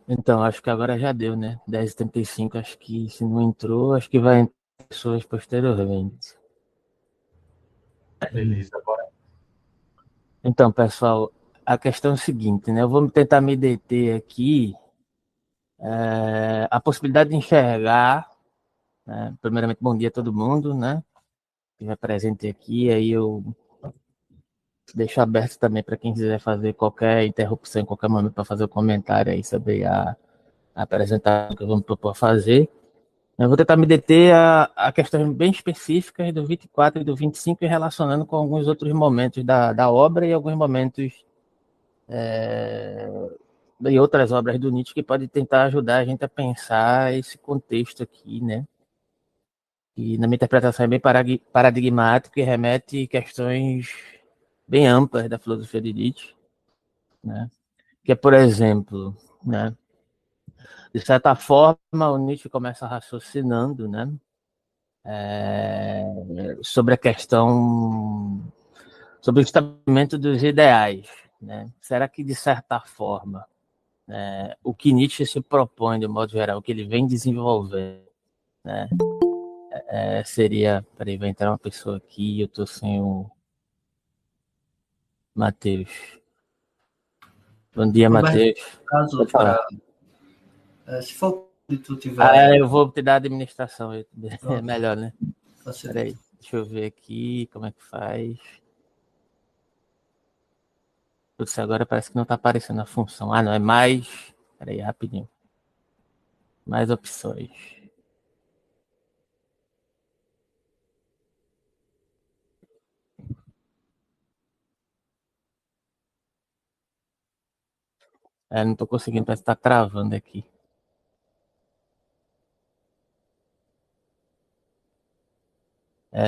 Então, acho que agora já deu, né? 10h35, acho que se não entrou, acho que vai entrar pessoas posteriormente. Beleza, bora. Então, pessoal, a questão é o seguinte, né? Eu vou tentar me deter aqui, a possibilidade de enxergar, né? Primeiramente, bom dia a todo mundo, né? Que estiver presente aqui, aí eu deixo aberto também para quem quiser fazer qualquer interrupção em qualquer momento para fazer o um comentário aí sobre a apresentação que eu vou me propor fazer. Eu vou tentar me deter a questões bem específicas do 24 e do 25 e relacionando com alguns outros momentos da obra e alguns momentos e outras obras do Nietzsche que podem tentar ajudar a gente a pensar esse contexto aqui, né? E na minha interpretação é bem paradigmático e remete a questões bem amplas da filosofia de Nietzsche, né? Que é, por exemplo, né? De certa forma, o Nietzsche começa raciocinando, né? Sobre a questão, sobre o estabelecimento dos ideais, né? Será que, de certa forma, o que Nietzsche se propõe, de modo geral, o que ele vem desenvolvendo, né? Seria. Peraí, vai entrar uma pessoa aqui, eu tô sem o Matheus. Bom dia, Roberto, Matheus. caso Pode falar. para, se for que tu Ah, tiver, eu vou te dar a administração. É pronto, melhor, né? facilita. Peraí, deixa eu ver aqui como é que faz. Putz, agora parece que não tá aparecendo a função. Ah, não, é mais. Peraí, rapidinho. Mais opções. Não tô conseguindo, parece que tá travando aqui.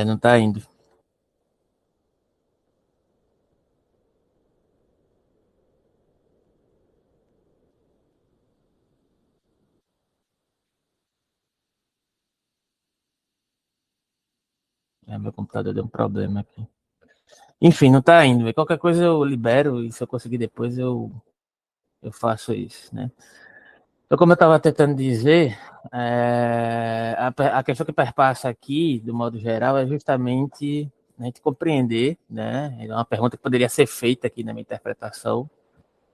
Não tá indo. Meu computador deu um problema aqui. Enfim, não tá indo. Qualquer coisa eu libero e se eu conseguir depois eu faço isso, né? Então, como eu estava tentando dizer, a questão que perpassa aqui, do modo geral, é justamente a gente compreender, né? É uma pergunta que poderia ser feita aqui na minha interpretação,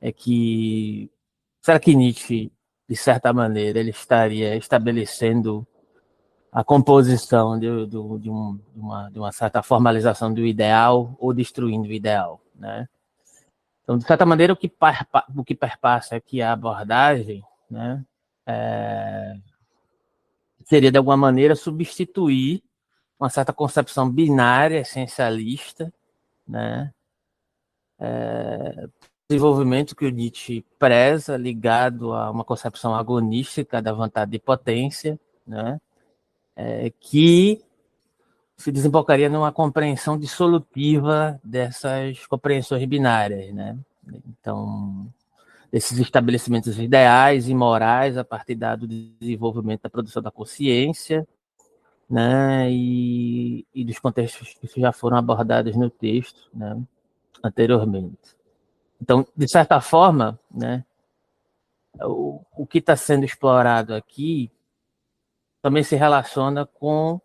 é que será que Nietzsche, de certa maneira, ele estaria estabelecendo a composição de uma certa formalização do ideal ou destruindo o ideal, né? Então, de certa maneira, o que perpassa aqui a abordagem, né, seria, de alguma maneira, substituir uma certa concepção binária, essencialista, né, desenvolvimento que o Nietzsche preza, ligado a uma concepção agonística da vontade de potência, né, que se desembocaria numa compreensão dissolutiva dessas compreensões binárias, né? Então, esses estabelecimentos ideais e morais a partir do desenvolvimento da produção da consciência, né? E dos contextos que já foram abordados no texto, né? Anteriormente. Então, de certa forma, né? O que está sendo explorado aqui também se relaciona com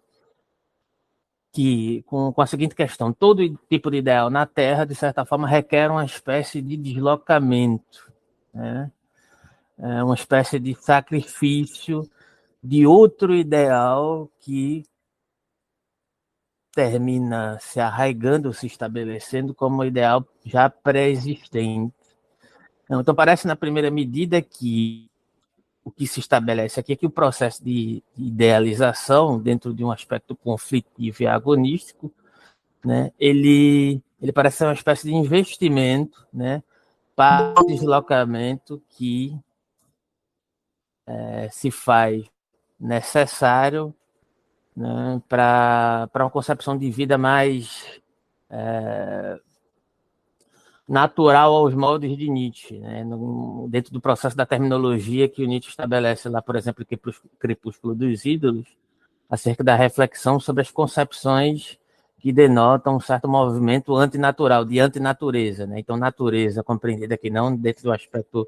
a seguinte questão: todo tipo de ideal na Terra, de certa forma, requer uma espécie de deslocamento, né? Uma espécie de sacrifício de outro ideal que termina se arraigando, se estabelecendo como ideal já pré-existente. Então, parece, na primeira medida, que o que se estabelece aqui é que o processo de idealização, dentro de um aspecto conflitivo e agonístico, né, ele parece ser uma espécie de investimento, né, para o deslocamento que se faz necessário, né, para uma concepção de vida mais natural aos moldes de Nietzsche, né, dentro do processo da terminologia que o Nietzsche estabelece lá, por exemplo, Crepúsculo dos Ídolos, acerca da reflexão sobre as concepções que denotam um certo movimento antinatural, de antinatureza, né? Então, natureza compreendida aqui não dentro do aspecto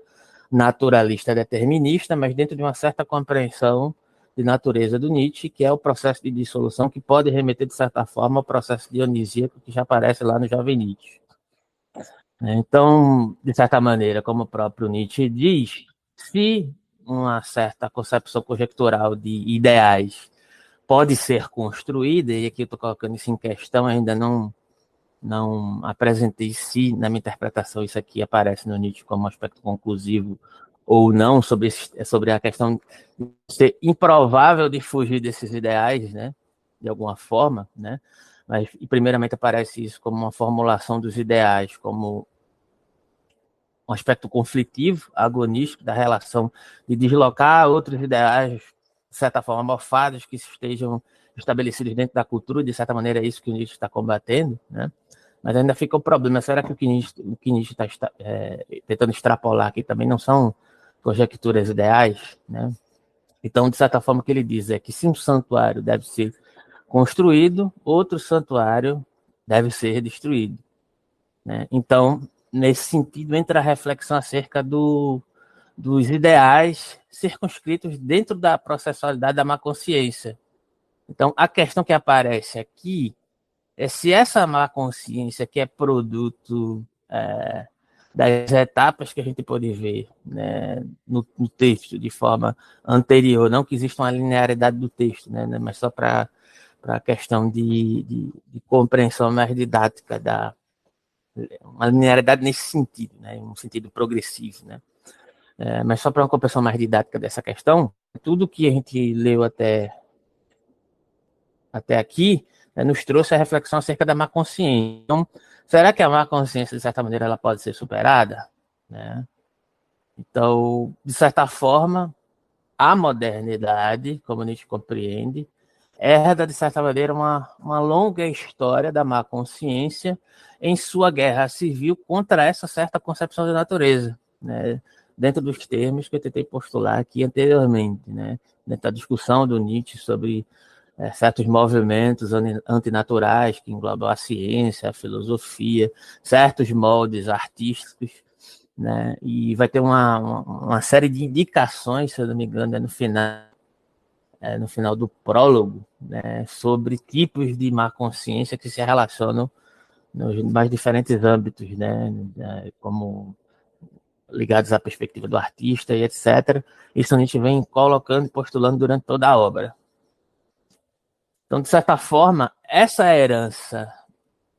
naturalista determinista, mas dentro de uma certa compreensão de natureza do Nietzsche, que é o processo de dissolução, que pode remeter, de certa forma, ao processo dionisíaco que já aparece lá no Jovem Nietzsche. Então, de certa maneira, como o próprio Nietzsche diz, se uma certa concepção conjectural de ideais pode ser construída, e aqui eu estou colocando isso em questão, ainda não apresentei se na minha interpretação isso aqui aparece no Nietzsche como um aspecto conclusivo ou não, sobre a questão de ser improvável de fugir desses ideais, né, de alguma forma, né, mas primeiramente aparece isso como uma formulação dos ideais, como um aspecto conflitivo, agonístico da relação de deslocar outros ideais, de certa forma, mofados, que estejam estabelecidos dentro da cultura, de certa maneira é isso que o Nietzsche está combatendo, né? Mas ainda fica o problema, será que o que Nietzsche está tentando extrapolar aqui também não são conjecturas ideais, né? Então, de certa forma, o que ele diz é que se um santuário deve ser construído, outro santuário deve ser destruído, né? Então, nesse sentido, entra a reflexão acerca dos ideais circunscritos dentro da processualidade da má consciência. Então, a questão que aparece aqui é se essa má consciência, que é produto das etapas que a gente pode ver, né, no texto de forma anterior, não que exista uma linearidade do texto, né, mas só para a questão de compreensão mais didática uma linearidade nesse sentido, né, um sentido progressivo, né. Mas só para uma compreensão mais didática dessa questão, tudo que a gente leu até aqui, né, nos trouxe a reflexão acerca da má consciência. Então, será que a má consciência, de certa maneira, ela pode ser superada? Né? Então, de certa forma, a modernidade, como a gente compreende, herda, de certa maneira, uma longa história da má consciência em sua guerra civil contra essa certa concepção da natureza, né? Dentro dos termos que eu tentei postular aqui anteriormente, né? Dentro da discussão do Nietzsche sobre certos movimentos antinaturais que englobam a ciência, a filosofia, certos moldes artísticos, né? E vai ter uma série de indicações, se eu não me engano, no final do prólogo, né, sobre tipos de má consciência que se relacionam nos mais diferentes âmbitos, né, como ligados à perspectiva do artista e etc. Isso a gente vem colocando e postulando durante toda a obra. Então, de certa forma, essa herança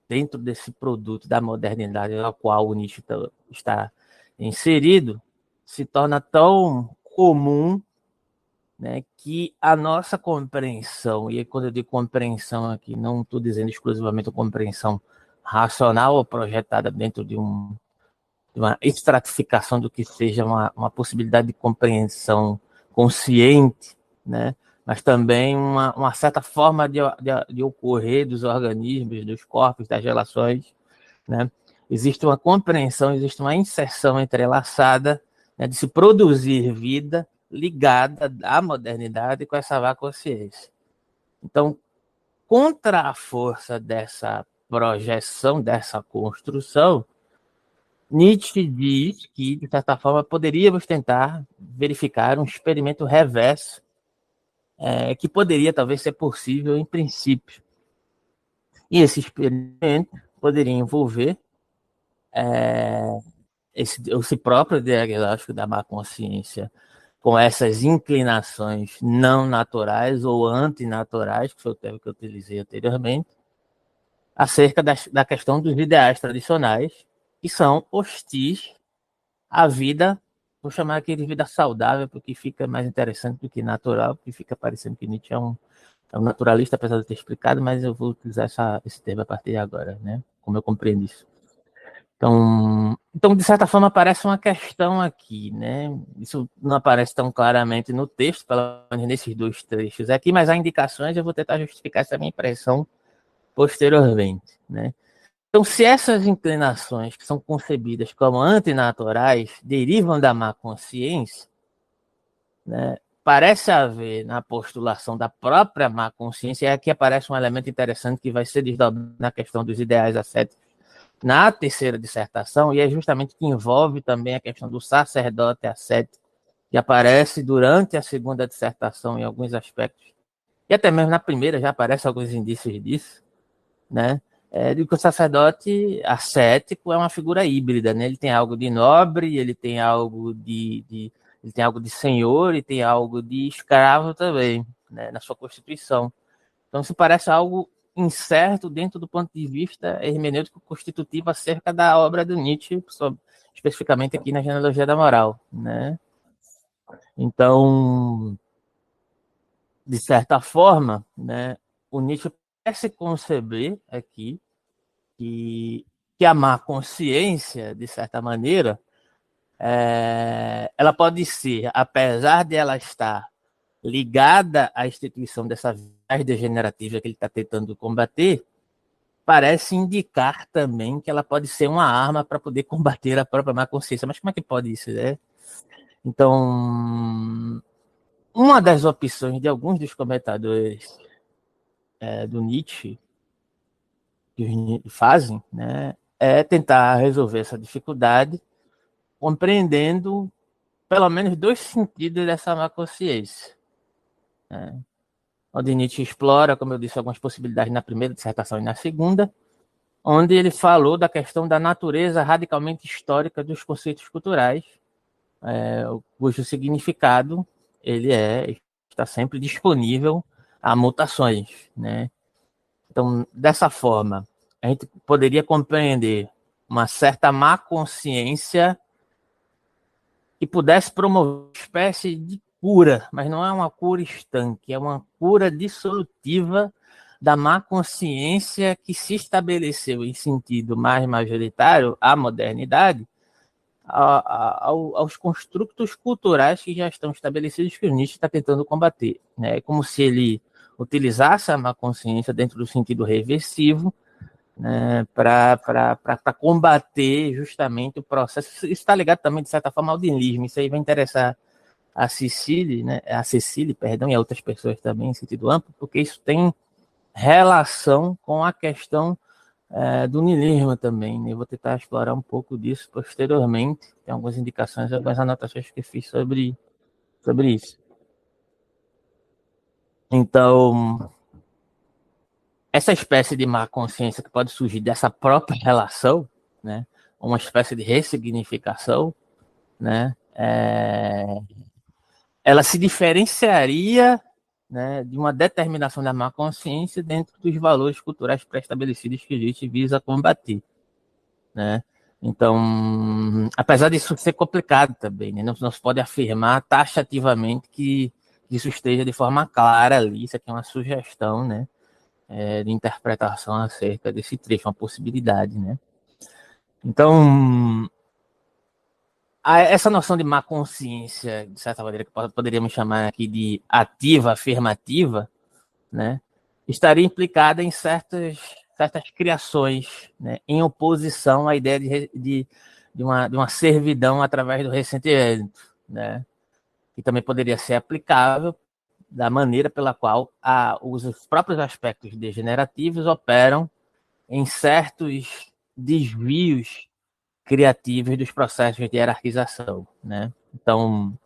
dentro desse produto da modernidade no qual o Nietzsche está inserido se torna tão comum, né, que a nossa compreensão, e quando eu digo compreensão aqui, não estou dizendo exclusivamente a compreensão racional ou projetada dentro de uma estratificação do que seja uma possibilidade de compreensão consciente, né, mas também uma certa forma de ocorrer dos organismos, dos corpos, das relações, né? Existe uma compreensão, existe uma inserção entrelaçada, né, de se produzir vida ligada à modernidade com essa má consciência. Então, contra a força dessa projeção, dessa construção, Nietzsche diz que, de certa forma, poderíamos tentar verificar um experimento reverso que poderia talvez ser possível em princípio. E esse experimento poderia envolver esse próprio diagnóstico da má consciência com essas inclinações não naturais ou antinaturais, que foi o termo que eu utilizei anteriormente, acerca da questão dos ideais tradicionais, que são hostis à vida, vou chamar aqui de vida saudável, porque fica mais interessante do que natural, porque fica parecendo que Nietzsche é um naturalista, apesar de ter explicado, mas eu vou utilizar esse termo a partir de agora, né? Como eu compreendo isso. Então, de certa forma, aparece uma questão aqui, né? Isso não aparece tão claramente no texto, pelo menos nesses dois trechos aqui, mas há indicações, eu vou tentar justificar essa minha impressão posteriormente, né? Então, se essas inclinações que são concebidas como antinaturais derivam da má consciência, né, parece haver na postulação da própria má consciência, e aqui aparece um elemento interessante que vai ser desdobrado na questão dos ideais ascéticos na terceira dissertação, e é justamente que envolve também a questão do sacerdote ascético, que aparece durante a segunda dissertação em alguns aspectos, e até mesmo na primeira já aparecem alguns indícios disso, né? De que o sacerdote ascético é uma figura híbrida, né? Ele tem algo de nobre, ele tem algo ele tem algo de senhor e tem algo de escravo também, né? Na sua constituição. Então, isso parece algo incerto dentro do ponto de vista hermenêutico constitutivo acerca da obra do Nietzsche, especificamente aqui na genealogia da moral, né? Então, de certa forma, né, o Nietzsche parece conceber aqui que, que a má consciência, de certa maneira, ela pode ser, apesar de ela estar ligada à instituição dessa viagem degenerativa que ele está tentando combater, parece indicar também que ela pode ser uma arma para poder combater a própria má consciência. Mas como é que pode isso, né? Então, uma das opções de alguns dos comentadores do Nietzsche que fazem, né, é tentar resolver essa dificuldade compreendendo pelo menos dois sentidos dessa má consciência. Né? Onde Nietzsche explora, como eu disse, algumas possibilidades na primeira dissertação e na segunda, onde ele falou da questão da natureza radicalmente histórica dos conceitos culturais, cujo significado está sempre disponível a mutações, né? Então, dessa forma, a gente poderia compreender uma certa má consciência que pudesse promover uma espécie de cura, mas não é uma cura estanque, é uma cura dissolutiva da má consciência que se estabeleceu em sentido mais majoritário à modernidade, aos construtos culturais que já estão estabelecidos que o Nietzsche está tentando combater. É como se ele utilizasse a má consciência dentro do sentido reversivo, né, para combater justamente o processo. Isso está ligado também, de certa forma, ao niilismo. Isso aí vai interessar a Cecília, né, perdão, e a outras pessoas também, em sentido amplo, porque isso tem relação com a questão do niilismo também. Né? Eu vou tentar explorar um pouco disso posteriormente. Tem algumas indicações, algumas anotações que fiz sobre isso. Então, essa espécie de má consciência que pode surgir dessa própria relação, né, uma espécie de ressignificação, né, ela se diferenciaria, né, de uma determinação da má consciência dentro dos valores culturais pré-estabelecidos que a gente visa combater, né? Então, apesar disso ser complicado também, né, não se pode afirmar taxativamente que isso esteja de forma clara ali, isso aqui é uma sugestão, né, de interpretação acerca desse trecho, uma possibilidade, né? Então, essa noção de má consciência, de certa maneira, que poderíamos chamar aqui de ativa, afirmativa, né, estaria implicada em certas criações, né, em oposição à ideia de uma servidão através do ressentimento, né, que também poderia ser aplicável da maneira pela qual os próprios aspectos degenerativos operam em certos desvios criativos dos processos de hierarquização, né? Então,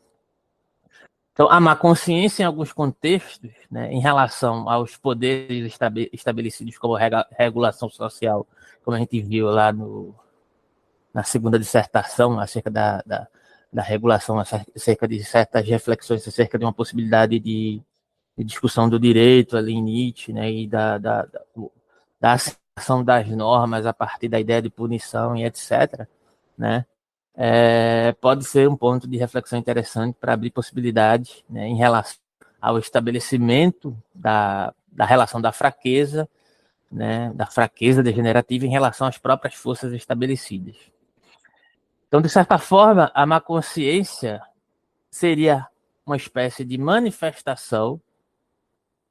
a má consciência em alguns contextos, né, em relação aos poderes estabelecidos como regulação social, como a gente viu lá na segunda dissertação, acerca da regulação, acerca de certas reflexões, acerca de uma possibilidade de discussão do direito ali em Nietzsche, né, e da aceitação das normas a partir da ideia de punição e etc., né, pode ser um ponto de reflexão interessante para abrir possibilidades, né, em relação ao estabelecimento da relação da fraqueza, né, da fraqueza degenerativa em relação às próprias forças estabelecidas. Então, de certa forma, a má consciência seria uma espécie de manifestação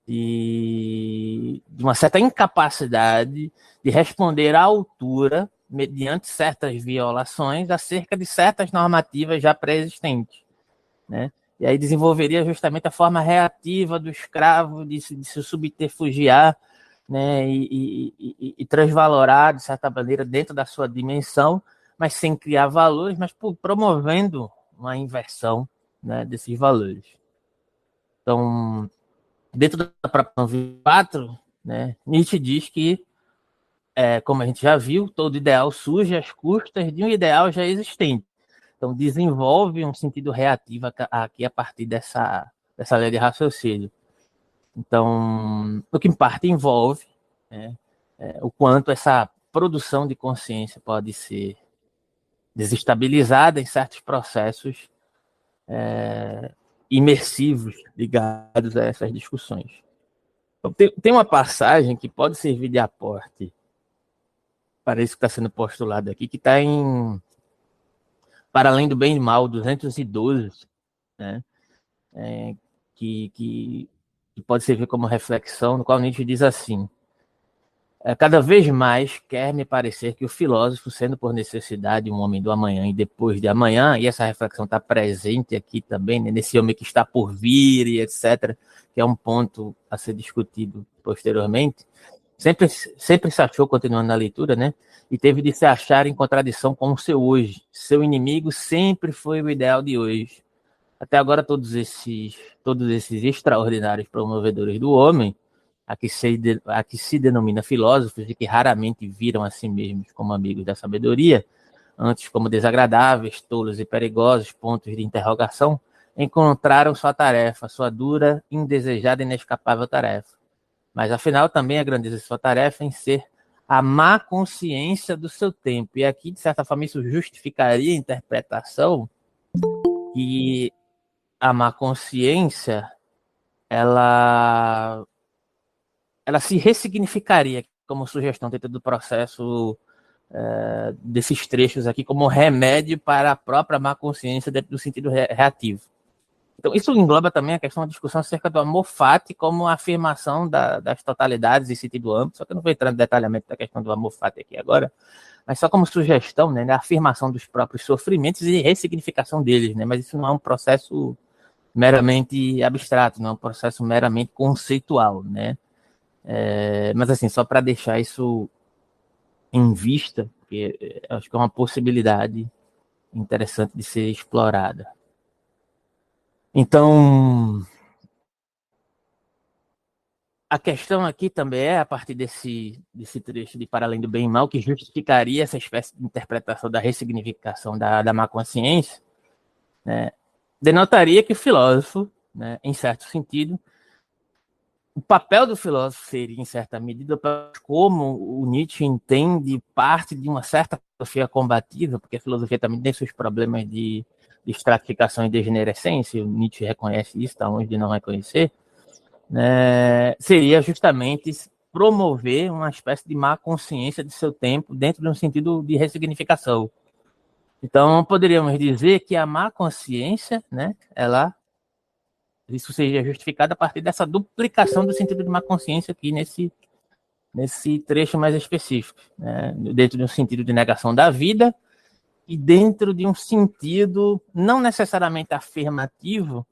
de uma certa incapacidade de responder à altura, mediante certas violações, acerca de certas normativas já pré-existentes, né? E aí desenvolveria justamente a forma reativa do escravo de se subterfugiar né, e transvalorar, de certa maneira, dentro da sua dimensão, mas sem criar valores, mas promovendo uma inversão, né, desses valores. Então, dentro da própria 94, né, Nietzsche diz que, como a gente já viu, todo ideal surge às custas de um ideal já existente. Então, desenvolve um sentido reativo aqui a partir dessa lei de raciocínio. Então, o que em parte envolve, né, o quanto essa produção de consciência pode ser desestabilizada em certos processos imersivos ligados a essas discussões. Então, tem uma passagem que pode servir de aporte para isso que está sendo postulado aqui, que está em Para Além do Bem e Mal, 212, né? Que pode servir como reflexão, no qual Nietzsche diz assim: cada vez mais quer me parecer que o filósofo, sendo por necessidade um homem do amanhã e depois de amanhã, e essa reflexão está presente aqui também, né, nesse homem que está por vir e etc., que é um ponto a ser discutido posteriormente, sempre se achou, continuando na leitura, né, e teve de se achar em contradição com o seu hoje. Seu inimigo sempre foi o ideal de hoje. Até agora, todos esses extraordinários promovedores do homem, a que se denomina filósofos e que raramente viram a si mesmos como amigos da sabedoria, antes como desagradáveis, tolos e perigosos pontos de interrogação, encontraram sua tarefa, sua dura, indesejada e inescapável tarefa. Mas, afinal, também a grandeza de sua tarefa em ser a má consciência do seu tempo. E aqui, de certa forma, isso justificaria a interpretação que a má consciência ela se ressignificaria como sugestão dentro do processo desses trechos aqui como remédio para a própria má consciência dentro do sentido reativo. Então, isso engloba também a questão da discussão acerca do amor fati como afirmação das totalidades em sentido amplo, só que eu não vou entrar no detalhamento da questão do amor fati aqui agora, mas só como sugestão, né, a afirmação dos próprios sofrimentos e ressignificação deles, né, mas isso não é um processo meramente abstrato, não é um processo meramente conceitual, né? Mas assim, só para deixar isso em vista, porque acho que é uma possibilidade interessante de ser explorada. Então, a questão aqui também é, a partir desse trecho de Para Além do Bem e Mal, que justificaria essa espécie de interpretação da ressignificação da má consciência, né, denotaria que o filósofo, né, em certo sentido, o papel do filósofo seria, em certa medida, como o Nietzsche entende parte de uma certa filosofia combativa, porque a filosofia também tem seus problemas de estratificação e degenerescência, o Nietzsche reconhece isso, está longe de não reconhecer, né, seria justamente promover uma espécie de má consciência de seu tempo dentro de um sentido de ressignificação. Então, poderíamos dizer que a má consciência, né, isso seria justificado a partir dessa duplicação do sentido de má consciência aqui nesse trecho mais específico, né, dentro de um sentido de negação da vida e dentro de um sentido não necessariamente afirmativo,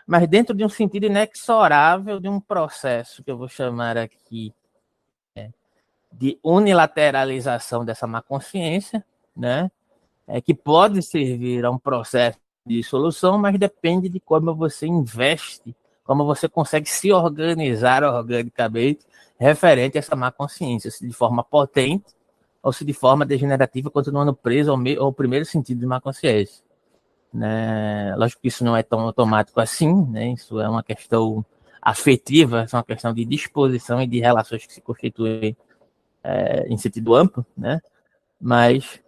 mas dentro de um sentido inexorável de um processo que eu vou chamar aqui de unilateralização dessa má consciência, né, que pode servir a um processo de solução, mas depende de como você investe, como você consegue se organizar organicamente referente a essa má consciência, se de forma potente ou se de forma degenerativa, continuando preso ao primeiro sentido de má consciência. Né? Lógico que isso não é tão automático assim, né? Isso é uma questão afetiva, é uma questão de disposição e de relações que se constituem em sentido amplo, né? Mas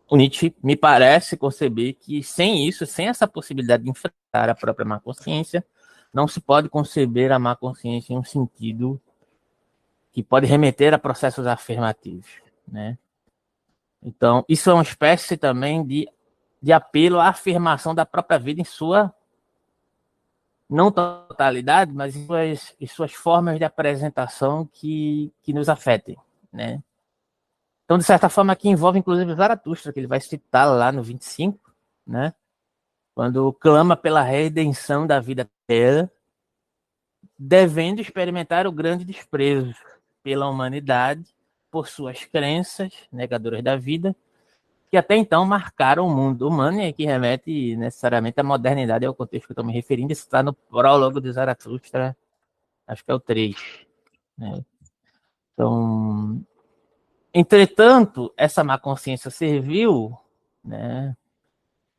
o Nietzsche me parece conceber que sem isso, sem essa possibilidade de enfrentar a própria má consciência, não se pode conceber a má consciência em um sentido que pode remeter a processos afirmativos, né? Então, isso é uma espécie também de apelo à afirmação da própria vida em sua não totalidade, mas em suas formas de apresentação que nos afetem, né? Então, de certa forma, aqui envolve inclusive Zaratustra, que ele vai citar lá no 25, né? Quando clama pela redenção da vida dela, devendo experimentar o grande desprezo pela humanidade por suas crenças negadoras da vida, que até então marcaram o mundo humano e que remete necessariamente à modernidade, é o contexto que eu estou me referindo. Isso está no prólogo de Zaratustra, acho que é o 3. Né? Então, entretanto, essa má consciência servil, né,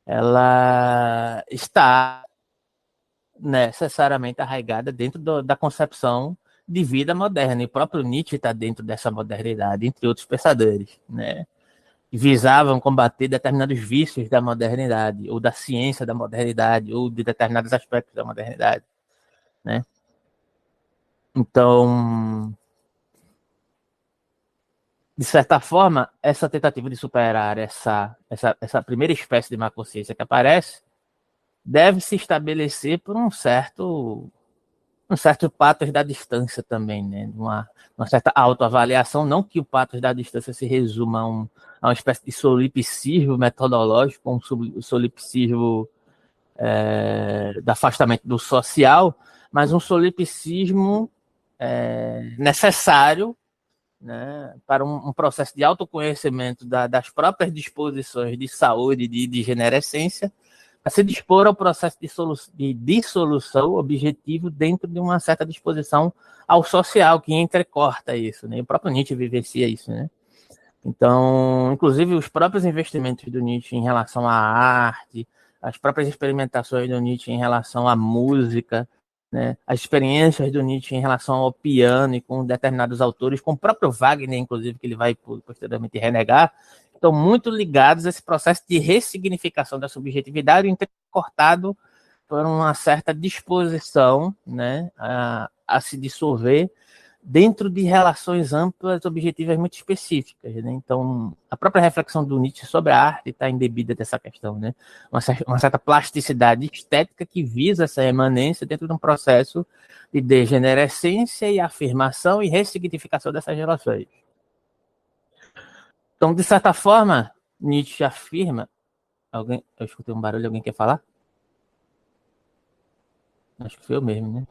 ela está necessariamente arraigada dentro da concepção de vida moderna. E o próprio Nietzsche está dentro dessa modernidade, entre outros pensadores, né? Que visavam combater determinados vícios da modernidade, ou da ciência da modernidade, ou de determinados aspectos da modernidade, né? Então, de certa forma, essa tentativa de superar essa primeira espécie de má consciência que aparece deve se estabelecer por um certo patos da distância também, né? Uma certa autoavaliação, não que o patos da distância se resuma a uma espécie de solipsismo metodológico, um solipsismo do afastamento do social, mas um solipsismo necessário, né, para um processo de autoconhecimento das próprias disposições de saúde e de degenerescência, a se dispor ao processo de dissolução objetivo dentro de uma certa disposição ao social que entrecorta isso, né? O próprio Nietzsche vivencia isso, né? Então, inclusive os próprios investimentos do Nietzsche em relação à arte, as próprias experimentações do Nietzsche em relação à música, né? As experiências do Nietzsche em relação ao piano e com determinados autores, com o próprio Wagner, inclusive, que ele vai posteriormente renegar, estão muito ligados a esse processo de ressignificação da subjetividade, intercortado por uma certa disposição, né, a se dissolver dentro de relações amplas, objetivas muito específicas. Né? Então, a própria reflexão do Nietzsche sobre a arte está embebida dessa questão, né? Uma certa plasticidade estética que visa essa emanência dentro de um processo de degenerescência e afirmação e ressignificação dessas relações. Então, de certa forma, Nietzsche afirma... Eu escutei um barulho, alguém quer falar? Acho que foi eu mesmo, né?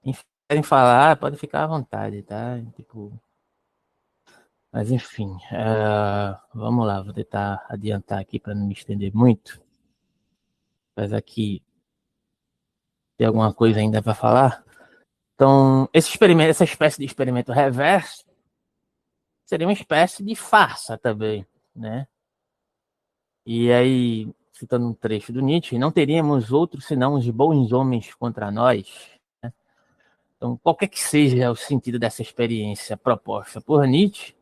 Enfim, querem falar, pode ficar à vontade, tá? Tipo... Mas enfim, vamos lá, vou tentar adiantar aqui para não me estender muito. Mas aqui tem alguma coisa ainda para falar. Então, esse experimento, essa espécie de experimento reverso seria uma espécie de farsa também, né? E aí, citando um trecho do Nietzsche, não teríamos outros senão os bons homens contra nós. Né? Então, qualquer que seja o sentido dessa experiência proposta por Nietzsche,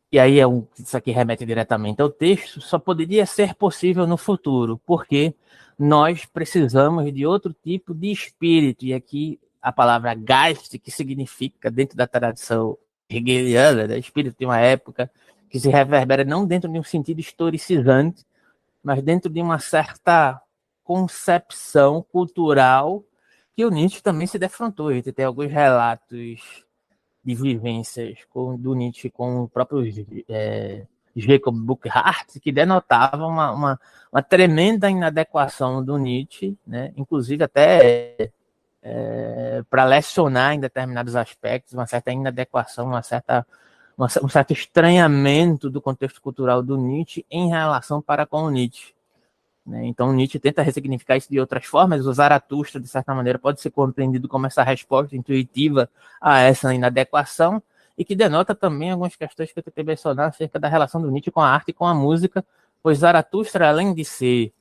e aí isso aqui remete diretamente ao texto, só poderia ser possível no futuro, porque nós precisamos de outro tipo de espírito. E aqui a palavra Geist, que significa, dentro da tradição hegeliana, né, espírito de uma época, que se reverbera não dentro de um sentido historicizante, mas dentro de uma certa concepção cultural que o Nietzsche também se defrontou. A gente tem alguns relatos de vivências do Nietzsche com o próprio Jacob Burckhardt, que denotavam uma tremenda inadequação do Nietzsche, né? Inclusive até para lecionar em determinados aspectos, uma certa inadequação, um certo estranhamento do contexto cultural do Nietzsche em relação para com o Nietzsche. Né? Então, Nietzsche tenta ressignificar isso de outras formas. O Zaratustra, de certa maneira, pode ser compreendido como essa resposta intuitiva a essa inadequação e que denota também algumas questões que eu tentei mencionar acerca da relação do Nietzsche com a arte e com a música, pois Zaratustra, além de ser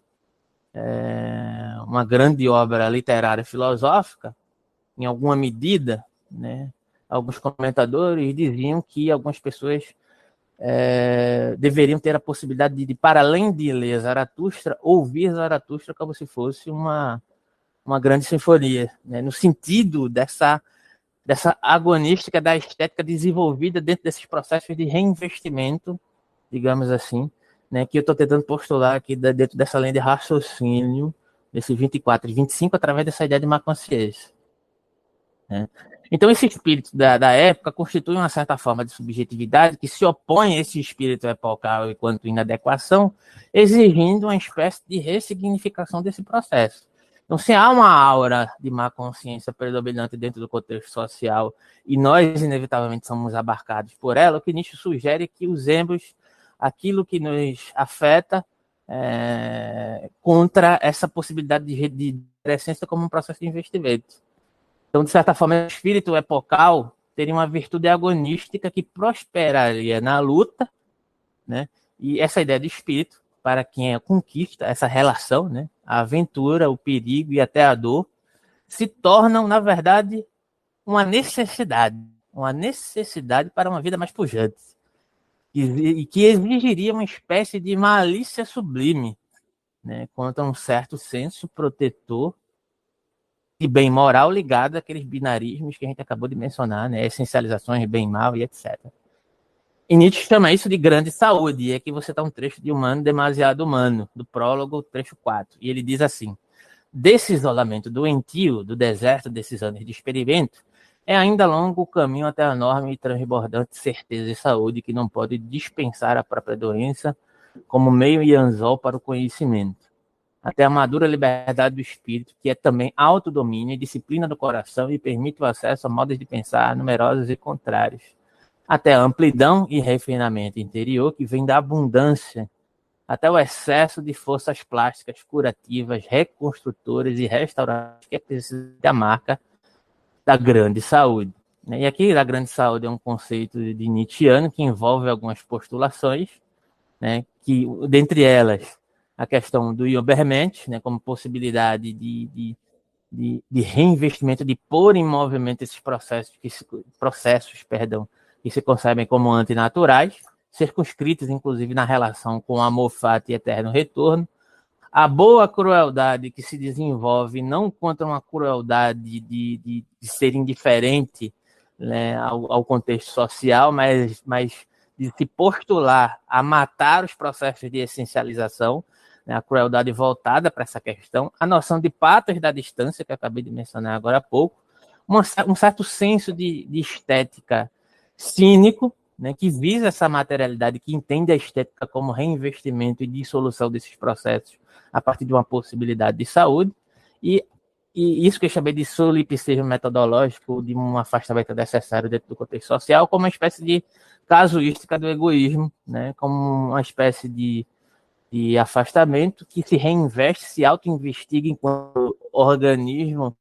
uma grande obra literária e filosófica, em alguma medida, né, alguns comentadores diziam que algumas pessoas deveriam ter a possibilidade de, para além de ler Zaratustra, ouvir Zaratustra como se fosse uma grande sinfonia, né? No sentido dessa agonística da estética desenvolvida dentro desses processos de reinvestimento, digamos assim, né? Que eu estou tentando postular aqui dentro dessa linha de raciocínio, desse 24 e 25, através dessa ideia de má consciência. Né? Então, esse espírito da época constitui uma certa forma de subjetividade que se opõe a esse espírito epocal enquanto inadequação, exigindo uma espécie de ressignificação desse processo. Então, se há uma aura de má consciência predominante dentro do contexto social e nós, inevitavelmente, somos abarcados por ela, o que Nietzsche sugere é que usemos aquilo que nos afeta contra essa possibilidade de essência como um processo de investimento. Então, de certa forma, o espírito epocal teria uma virtude agonística que prosperaria na luta, né? E essa ideia de espírito, para quem conquista essa relação, né? A aventura, o perigo e até a dor, se tornam, na verdade, uma necessidade para uma vida mais pujante, e que exigiria uma espécie de malícia sublime, né? Contra um certo senso protetor de bem moral ligado àqueles binarismos que a gente acabou de mencionar, né? Essencializações, bem e mal e etc. E Nietzsche chama isso de grande saúde, e aqui você está um trecho de Humano Demasiado Humano, do prólogo, trecho 4. E ele diz assim: desse isolamento doentio, do deserto desses anos de experimento, é ainda longo o caminho até a enorme e transbordante certeza e saúde que não pode dispensar a própria doença como meio e anzol para o conhecimento. Até a madura liberdade do espírito, que é também autodomínio e disciplina do coração e permite o acesso a modos de pensar numerosos e contrários. Até a amplidão e refinamento interior, que vem da abundância, até o excesso de forças plásticas, curativas, reconstrutoras e restauradoras, que é preciso da marca da grande saúde. E aqui, a grande saúde é um conceito de Nietzscheano que envolve algumas postulações, né, que, dentre elas, a questão do Übermensch, né, como possibilidade de reinvestimento, de pôr em movimento esses que se concebem como antinaturais, circunscritos, inclusive, na relação com o amor fato e eterno retorno. A boa crueldade que se desenvolve não contra uma crueldade de ser indiferente, né, ao contexto social, mas de se postular a matar os processos de essencialização, né, a crueldade voltada para essa questão, a noção de patos da distância, que eu acabei de mencionar agora há pouco, um certo senso de estética cínico, né, que visa essa materialidade, que entende a estética como reinvestimento e dissolução desses processos a partir de uma possibilidade de saúde, e isso que eu chamei de solipsismo metodológico, de um afastamento necessário dentro do contexto social, como uma espécie de casuística do egoísmo, né, como uma espécie de afastamento que se reinveste, se auto-investiga enquanto organismo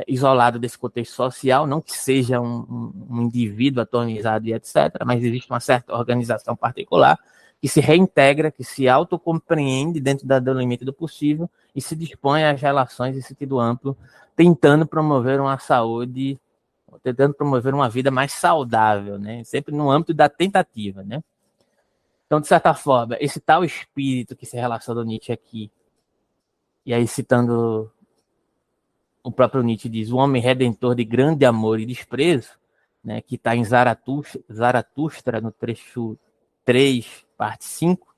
isolado desse contexto social, não que seja um indivíduo atomizado e etc., mas existe uma certa organização particular que se reintegra, que se autocompreende dentro do limite do possível e se dispõe às relações em sentido amplo, tentando promover uma saúde, tentando promover uma vida mais saudável, né? Sempre no âmbito da tentativa, né? Então, de certa forma, esse tal espírito que se relaciona ao Nietzsche aqui, e aí citando o próprio Nietzsche diz, o homem redentor de grande amor e desprezo, né, que está em Zaratustra, no trecho 3, parte 5,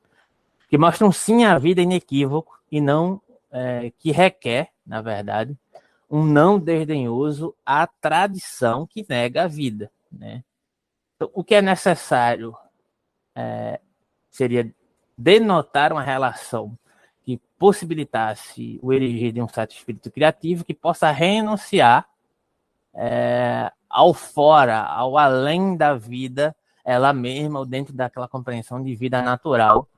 que mostram sim a vida inequívoco e não que requer, na verdade, um não desdenhoso à tradição que nega a vida. Né? Então, o que é necessário seria denotar uma relação que possibilitasse o erigir de um certo espírito criativo que possa renunciar ao fora, ao além da vida, ela mesma, ou dentro daquela compreensão de vida natural,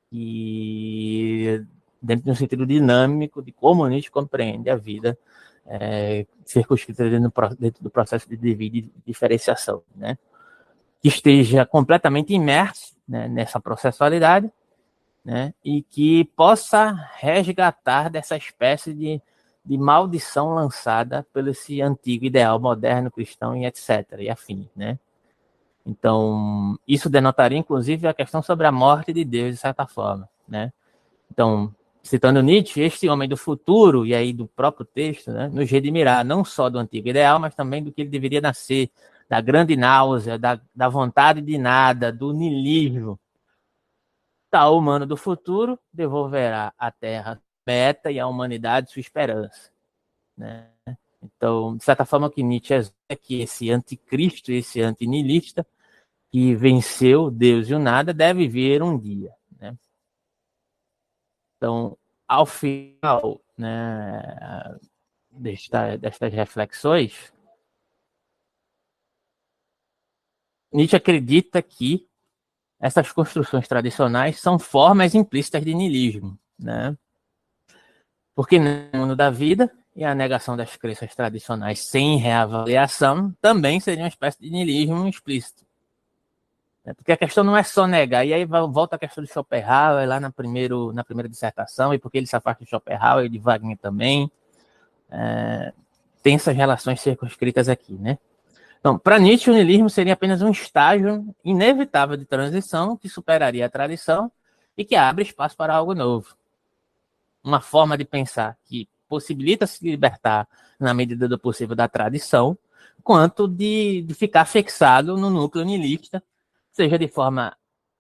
e dentro de um sentido dinâmico de como a gente compreende a vida, circunscrita dentro do processo de devida e diferenciação, né? Que esteja completamente imerso, né, nessa processualidade, né, e que possa resgatar dessa espécie de maldição lançada pelo esse antigo ideal moderno, cristão e etc. e afim, né? Então, isso denotaria, inclusive, a questão sobre a morte de Deus, de certa forma, né? Então, citando Nietzsche, este homem do futuro, e aí do próprio texto, né, nos redimirá não só do antigo ideal, mas também do que ele deveria nascer, da grande náusea, da vontade de nada, do niilismo. Tal humano do futuro devolverá à Terra meta e à humanidade sua esperança. Né? Então, de certa forma, o que Nietzsche é que esse anticristo, esse antinihilista, que venceu Deus e o nada, deve vir um dia. Né? Então, ao final, né, destas reflexões, Nietzsche acredita que essas construções tradicionais são formas implícitas de niilismo, né? Porque no mundo da vida e a negação das crenças tradicionais sem reavaliação também seria uma espécie de niilismo explícito. Porque a questão não é só negar, e aí volta a questão do Schopenhauer lá na primeira dissertação, e porque ele se afasta de Schopenhauer e de Wagner também. Tem essas relações circunscritas aqui, né? Então, para Nietzsche, o niilismo seria apenas um estágio inevitável de transição que superaria a tradição e que abre espaço para algo novo. Uma forma de pensar que possibilita se libertar, na medida do possível, da tradição, quanto de ficar fixado no núcleo niilista, seja de forma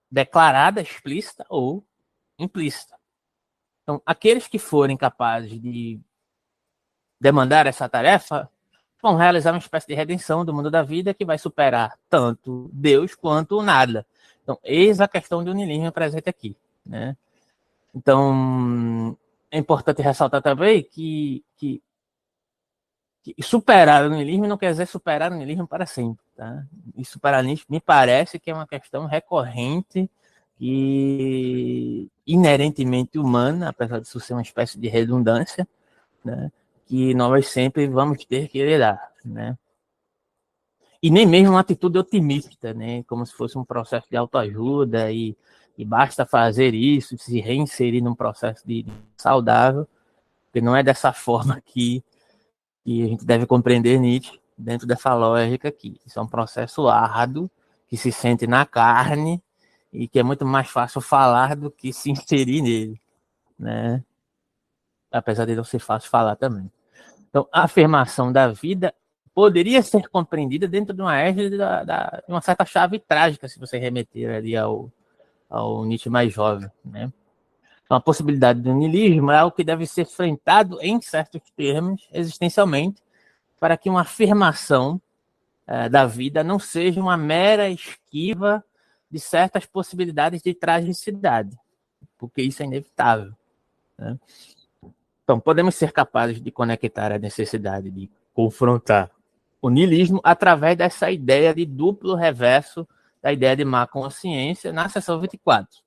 declarada, explícita ou implícita. Então, aqueles que forem capazes de demandar essa tarefa vão realizar uma espécie de redenção do mundo da vida que vai superar tanto Deus quanto o nada. Então, eis a questão do niilismo presente aqui, né? Então, é importante ressaltar também que superar o niilismo não quer dizer superar o niilismo para sempre, tá? E superar o niilismo me parece que é uma questão recorrente e inerentemente humana, apesar disso ser uma espécie de redundância, né? Que nós sempre vamos ter que lidar, né? E nem mesmo uma atitude otimista, né? Como se fosse um processo de autoajuda e basta fazer isso, se reinserir num processo de saudável, porque não é dessa forma que a gente deve compreender Nietzsche dentro dessa lógica aqui. Isso é um processo árduo, que se sente na carne e que é muito mais fácil falar do que se inserir nele, né? Apesar de não ser fácil falar também. Então, a afirmação da vida poderia ser compreendida dentro de uma égide de uma certa chave trágica, se você remeter ali ao Nietzsche mais jovem, né? Então, a possibilidade do niilismo é algo que deve ser enfrentado em certos termos, existencialmente, para que uma afirmação da vida não seja uma mera esquiva de certas possibilidades de tragicidade, porque isso é inevitável, né? Então, podemos ser capazes de conectar a necessidade de confrontar o niilismo através dessa ideia de duplo reverso da ideia de má consciência na seção 24.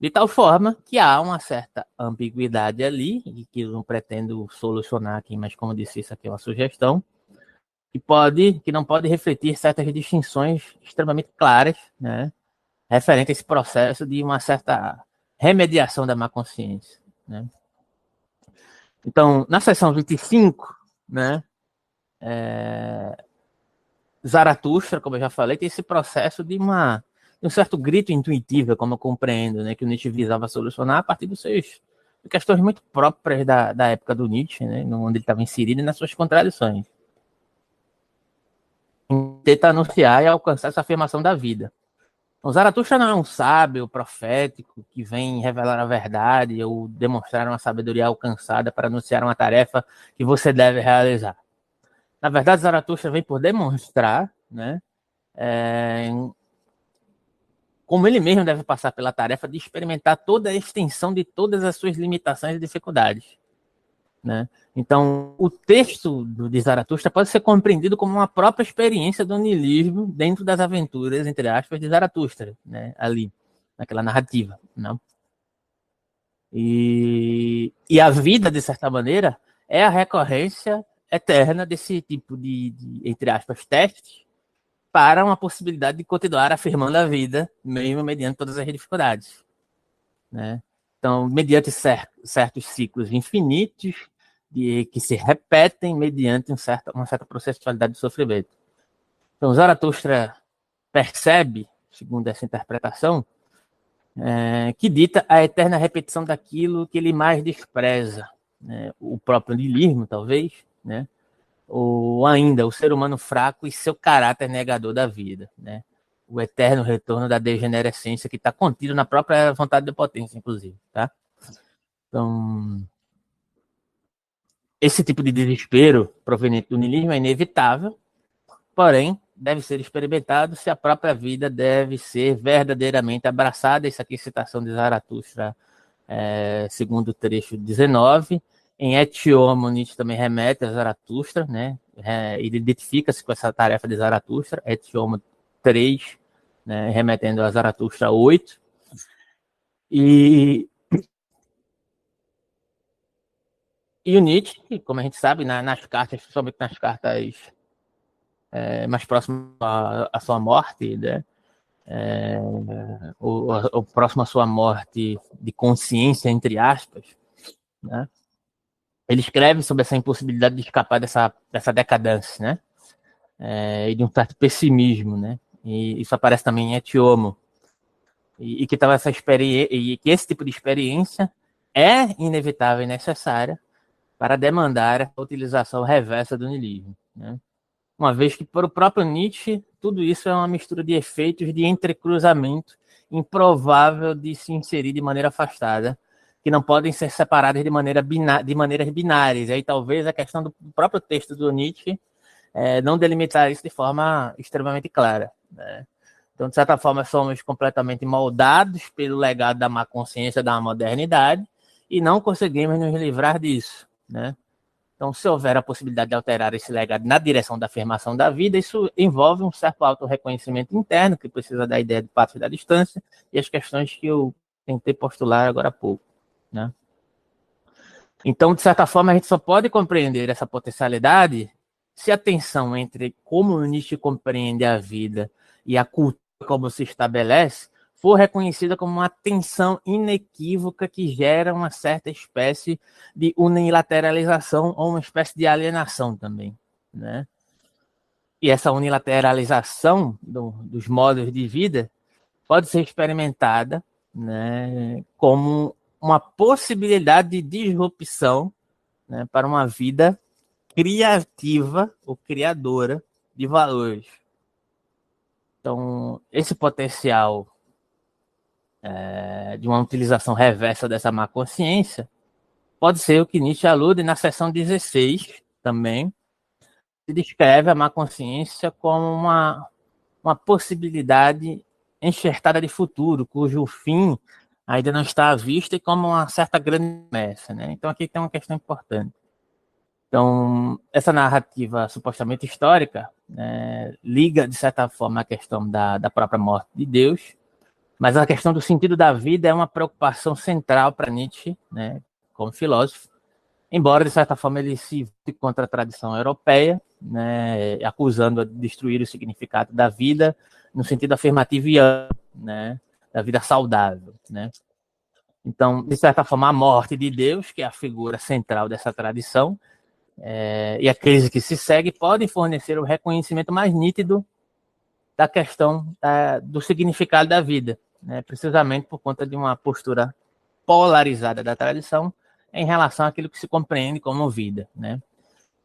De tal forma que há uma certa ambiguidade ali, e que eu não pretendo solucionar aqui, mas como disse, isso aqui é uma sugestão, que não pode refletir certas distinções extremamente claras, né, referente a esse processo de uma certa remediação da má consciência, né? Então, na seção 25, né, Zaratustra, como eu já falei, tem esse processo de um certo grito intuitivo, como eu compreendo, né, que o Nietzsche visava solucionar a partir de questões muito próprias da época do Nietzsche, né, onde ele estava inserido e nas suas contradições. Tenta anunciar e alcançar essa afirmação da vida. O Zaratustra não é um sábio profético que vem revelar a verdade ou demonstrar uma sabedoria alcançada para anunciar uma tarefa que você deve realizar. Na verdade, Zaratustra vem por demonstrar, né, como ele mesmo deve passar pela tarefa de experimentar toda a extensão de todas as suas limitações e dificuldades, né? Então, o texto de Zaratustra pode ser compreendido como uma própria experiência do niilismo dentro das aventuras, entre aspas, de Zaratustra, né? Ali, naquela narrativa, né? E a vida, de certa maneira, é a recorrência eterna desse tipo entre aspas, testes para uma possibilidade de continuar afirmando a vida, mesmo mediante todas as dificuldades, né? Então, mediante certos ciclos infinitos que se repetem mediante uma certa processualidade de sofrimento. Então, Zaratustra percebe, segundo essa interpretação, que dita a eterna repetição daquilo que ele mais despreza, né? O próprio niilismo, talvez, né? Ou ainda o ser humano fraco e seu caráter negador da vida, né? O eterno retorno da degenerescência que está contido na própria vontade de potência, inclusive, tá? Então, esse tipo de desespero proveniente do niilismo é inevitável, porém, deve ser experimentado se a própria vida deve ser verdadeiramente abraçada. Isso aqui é citação de Zaratustra segundo o trecho 19. Em Et Homo, Nietzsche também remete a Zaratustra, né? Ele identifica-se com essa tarefa de Zaratustra, Et Homo 3, né? Remetendo a Zaratustra 8. E o Nietzsche, como a gente sabe, nas cartas, principalmente nas cartas mais próximas à sua morte, né? O próximo à sua morte de consciência, entre aspas, né? Ele escreve sobre essa impossibilidade de escapar dessa decadência, né? E de um certo pessimismo, né? E isso aparece também em Et Homo. E que essa experiência, e que esse tipo de experiência é inevitável e necessária para demandar a utilização reversa do niilismo, né? Uma vez que, para o próprio Nietzsche, tudo isso é uma mistura de efeitos de entrecruzamento improvável de se inserir de maneira afastada, que não podem ser separadas de maneiras binárias. E aí talvez a questão do próprio texto do Nietzsche não delimitar isso de forma extremamente clara, né? Então, de certa forma, somos completamente moldados pelo legado da má consciência da modernidade e não conseguimos nos livrar disso, né? Então, se houver a possibilidade de alterar esse legado na direção da afirmação da vida, isso envolve um certo autorreconhecimento interno, que precisa da ideia de passo da distância, e as questões que eu tentei postular agora há pouco, né? Então, de certa forma, a gente só pode compreender essa potencialidade se a tensão entre como o Nietzsche compreende a vida e a cultura como se estabelece for reconhecida como uma tensão inequívoca que gera uma certa espécie de unilateralização ou uma espécie de alienação também, né? E essa unilateralização dos modos de vida pode ser experimentada, né, como uma possibilidade de disrupção, né, para uma vida criativa ou criadora de valores. Então, esse potencial de uma utilização reversa dessa má consciência pode ser o que Nietzsche alude na seção 16 também, que descreve a má consciência como uma possibilidade enxertada de futuro, cujo fim ainda não está à vista e como uma certa grande promessa, né? Então aqui tem uma questão importante. Então, essa narrativa supostamente histórica, né, liga, de certa forma, a questão da própria morte de Deus, mas a questão do sentido da vida é uma preocupação central para Nietzsche, né, como filósofo, embora, de certa forma, ele se volte contra a tradição europeia, né, acusando de destruir o significado da vida no sentido afirmativo e amplo, né, da vida saudável, né? Então, de certa forma, a morte de Deus, que é a figura central dessa tradição, e a crise que se segue podem fornecer o reconhecimento mais nítido da questão do significado da vida, né? Precisamente por conta de uma postura polarizada da tradição em relação àquilo que se compreende como vida, né?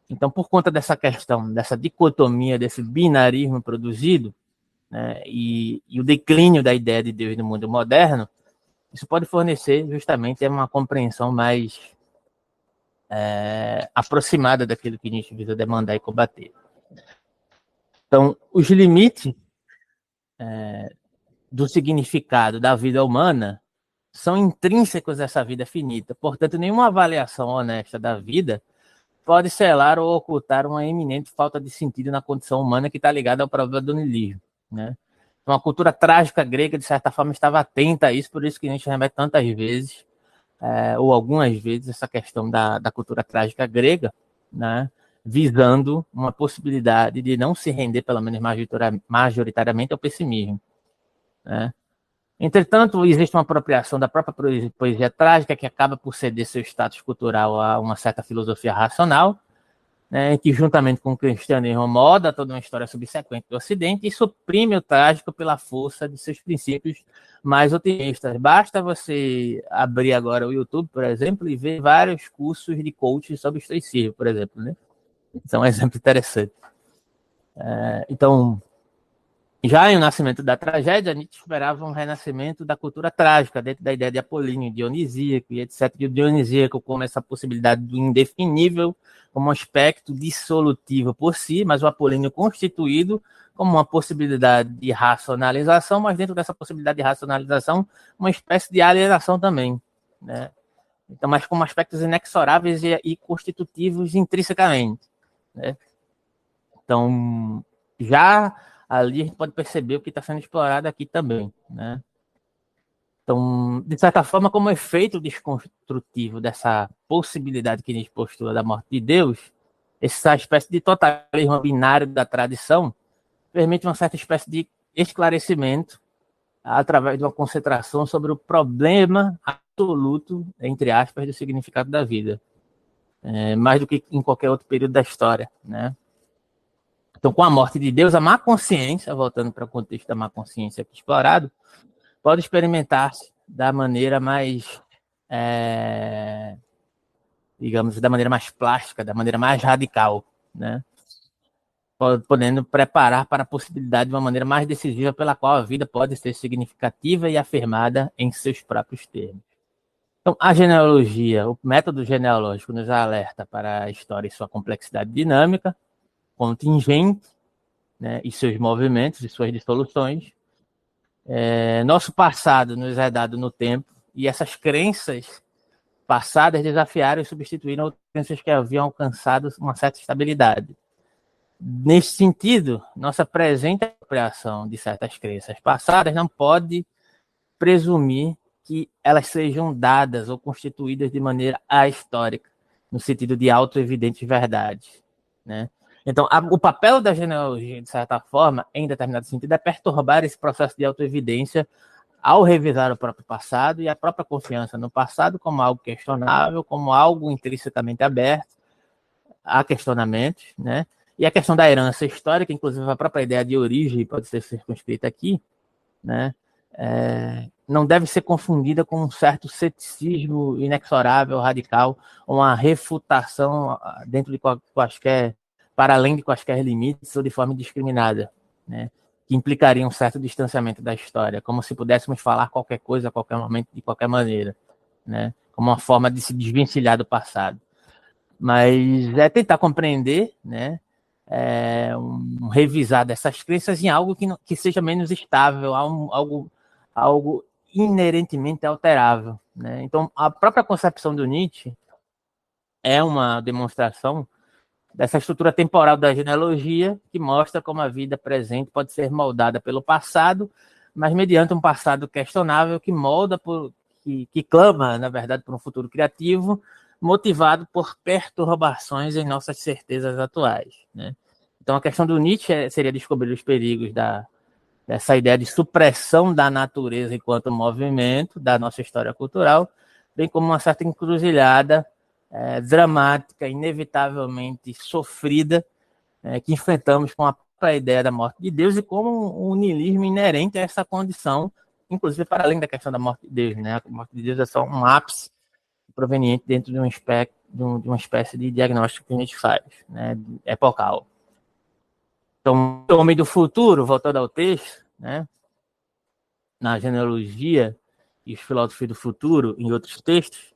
Então, por conta dessa questão, dessa dicotomia, desse binarismo produzido, né, e o declínio da ideia de Deus no mundo moderno, isso pode fornecer justamente uma compreensão mais aproximada daquilo que a gente visa demandar e combater. Então, os limites do significado da vida humana são intrínsecos a essa vida finita. Portanto, nenhuma avaliação honesta da vida pode selar ou ocultar uma eminente falta de sentido na condição humana que está ligada ao problema do niilismo, né? Então, a cultura trágica grega, de certa forma, estava atenta a isso, por isso que a gente remete tantas vezes, ou algumas vezes, essa questão da cultura trágica grega, né, visando uma possibilidade de não se render, pelo menos majoritariamente, ao pessimismo, né? Entretanto, existe uma apropriação da própria poesia trágica que acaba por ceder seu status cultural a uma certa filosofia racional, né, que, juntamente com o cristianismo, moda toda uma história subsequente do Ocidente e suprime o trágico pela força de seus princípios mais otimistas. Basta você abrir agora o YouTube, por exemplo, e ver vários cursos de coaching sobre estoicismo, por exemplo, né? Isso é um exemplo interessante. Então, já em O Nascimento da Tragédia, Nietzsche esperava um renascimento da cultura trágica, dentro da ideia de Apolíneo, Dionisíaco e etc. E o Dionisíaco como essa possibilidade do indefinível, como um aspecto dissolutivo por si, mas o Apolíneo constituído como uma possibilidade de racionalização, mas dentro dessa possibilidade de racionalização, uma espécie de alienação também, né? Então, mas como aspectos inexoráveis e constitutivos intrinsecamente, né? Então, já ali a gente pode perceber o que está sendo explorado aqui também, né? Então, de certa forma, como efeito desconstrutivo dessa possibilidade que a gente postula da morte de Deus, essa espécie de totalismo binário da tradição permite uma certa espécie de esclarecimento através de uma concentração sobre o problema absoluto, entre aspas, do significado da vida, mais do que em qualquer outro período da história, né? Então, com a morte de Deus, a má consciência, voltando para o contexto da má consciência aqui explorado, pode experimentar-se da maneira mais, digamos, da maneira mais plástica, da maneira mais radical, né? Podendo preparar para a possibilidade de uma maneira mais decisiva pela qual a vida pode ser significativa e afirmada em seus próprios termos. Então, a genealogia, o método genealógico nos alerta para a história e sua complexidade dinâmica, contingente, né, e seus movimentos e suas dissoluções. Nosso passado nos é dado no tempo e essas crenças passadas desafiaram e substituíram outras crenças que haviam alcançado uma certa estabilidade. Nesse sentido, nossa presente apropriação de certas crenças passadas não pode presumir que elas sejam dadas ou constituídas de maneira ahistórica, no sentido de auto-evidentes verdades, né? Então, o papel da genealogia, de certa forma, em determinado sentido, é perturbar esse processo de autoevidência ao revisar o próprio passado e a própria confiança no passado como algo questionável, como algo intrinsecamente aberto a questionamentos, né? E a questão da herança histórica, inclusive a própria ideia de origem pode ser circunscrita aqui, né? Não deve ser confundida com um certo ceticismo inexorável, radical, uma refutação dentro de quaisquer, para além de quaisquer limites ou de forma indiscriminada, né? Que implicaria um certo distanciamento da história, como se pudéssemos falar qualquer coisa a qualquer momento, de qualquer maneira, né? Como uma forma de se desvencilhar do passado. Mas é tentar compreender, né? Revisar dessas crenças em algo que seja menos estável, algo inerentemente alterável, né? Então, a própria concepção do Nietzsche é uma demonstração dessa estrutura temporal da genealogia que mostra como a vida presente pode ser moldada pelo passado, mas mediante um passado questionável que que clama, na verdade, por um futuro criativo, motivado por perturbações em nossas certezas atuais, né? Então, a questão do Nietzsche seria descobrir os perigos dessa ideia de supressão da natureza enquanto movimento da nossa história cultural, bem como uma certa encruzilhada dramática, inevitavelmente sofrida, que enfrentamos com a própria ideia da morte de Deus e como um niilismo inerente a essa condição, inclusive para além da questão da morte de Deus, né? A morte de Deus é só um ápice proveniente dentro de uma espécie de diagnóstico que a gente faz, né? Epocal. Então, o homem do futuro, voltando ao texto, né? Na genealogia e os filósofos do futuro, em outros textos,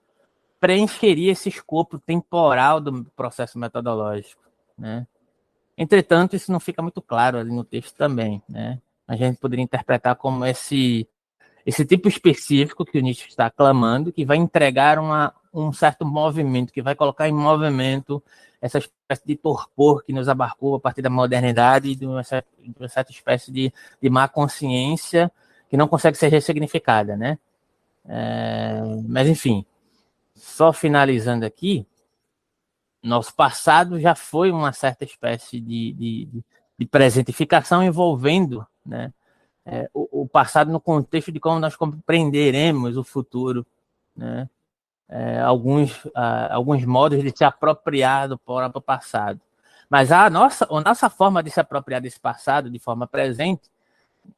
preencheria esse escopo temporal do processo metodológico, né? Entretanto, isso não fica muito claro ali no texto também, né? A gente poderia interpretar como esse tipo específico que o Nietzsche está aclamando, que vai entregar um certo movimento, que vai colocar em movimento essa espécie de torpor que nos abarcou a partir da modernidade e de uma certa espécie de má consciência que não consegue ser ressignificada, né? Mas, enfim, só finalizando aqui, nosso passado já foi uma certa espécie de presentificação envolvendo, né, o passado no contexto de como nós compreenderemos o futuro, né? Alguns modos de se apropriar do próprio passado. Mas a nossa forma de se apropriar desse passado de forma presente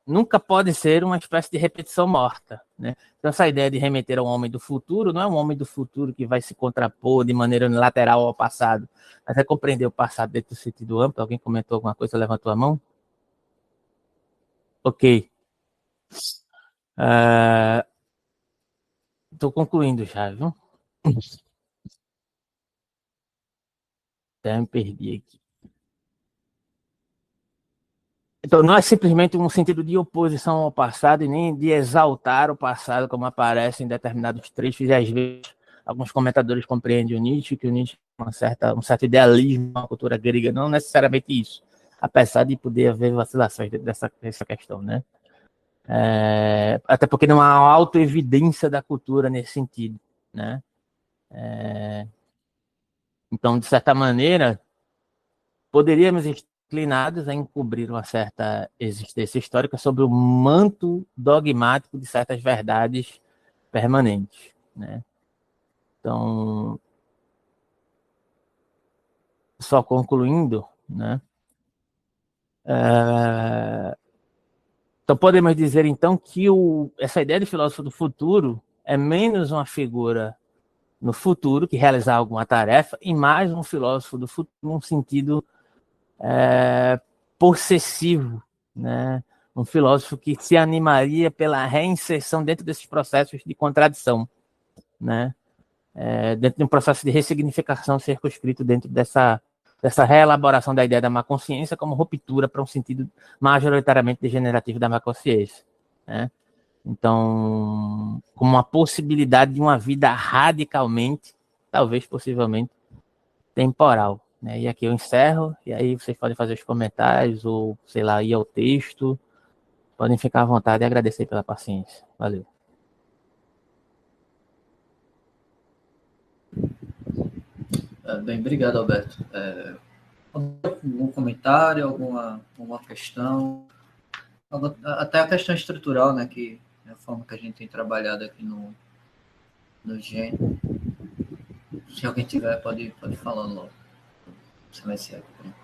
nunca pode ser uma espécie de repetição morta, né? Então, essa ideia de remeter ao homem do futuro não é um homem do futuro que vai se contrapor de maneira unilateral ao passado, mas é compreender o passado dentro do sentido amplo. Alguém comentou alguma coisa, levantou a mão? Ok. Estou concluindo já, viu? Até me perdi aqui. Então, não é simplesmente um sentido de oposição ao passado e nem de exaltar o passado, como aparece em determinados trechos, e às vezes alguns comentadores compreendem o Nietzsche, que o Nietzsche tem um certo idealismo na cultura grega, não necessariamente isso, apesar de poder haver vacilações dessa questão, né? Até porque não há autoevidência da cultura nesse sentido, né? Então, de certa maneira, poderíamos estar inclinados a encobrir uma certa existência histórica sobre o manto dogmático de certas verdades permanentes, né? Então, só concluindo, né? Então, podemos dizer, então, que essa ideia de filósofo do futuro é menos uma figura no futuro que realizar alguma tarefa e mais um filósofo do futuro num sentido possessivo, né? Um filósofo que se animaria pela reinserção dentro desses processos de contradição, né? Dentro de um processo de ressignificação circunscrito dentro dessa reelaboração da ideia da má consciência como ruptura para um sentido majoritariamente degenerativo da má consciência, né? Então, como uma possibilidade de uma vida radicalmente, talvez possivelmente, temporal, né? E aqui eu encerro, e aí vocês podem fazer os comentários, ou, sei lá, ir ao texto, podem ficar à vontade e agradecer pela paciência. Valeu. Bem, obrigado, Alberto. Algum comentário, alguma questão? Até a questão estrutural, né, que é a forma que a gente tem trabalhado aqui no GEM. Se alguém tiver, pode falar logo. Silenciar aqui.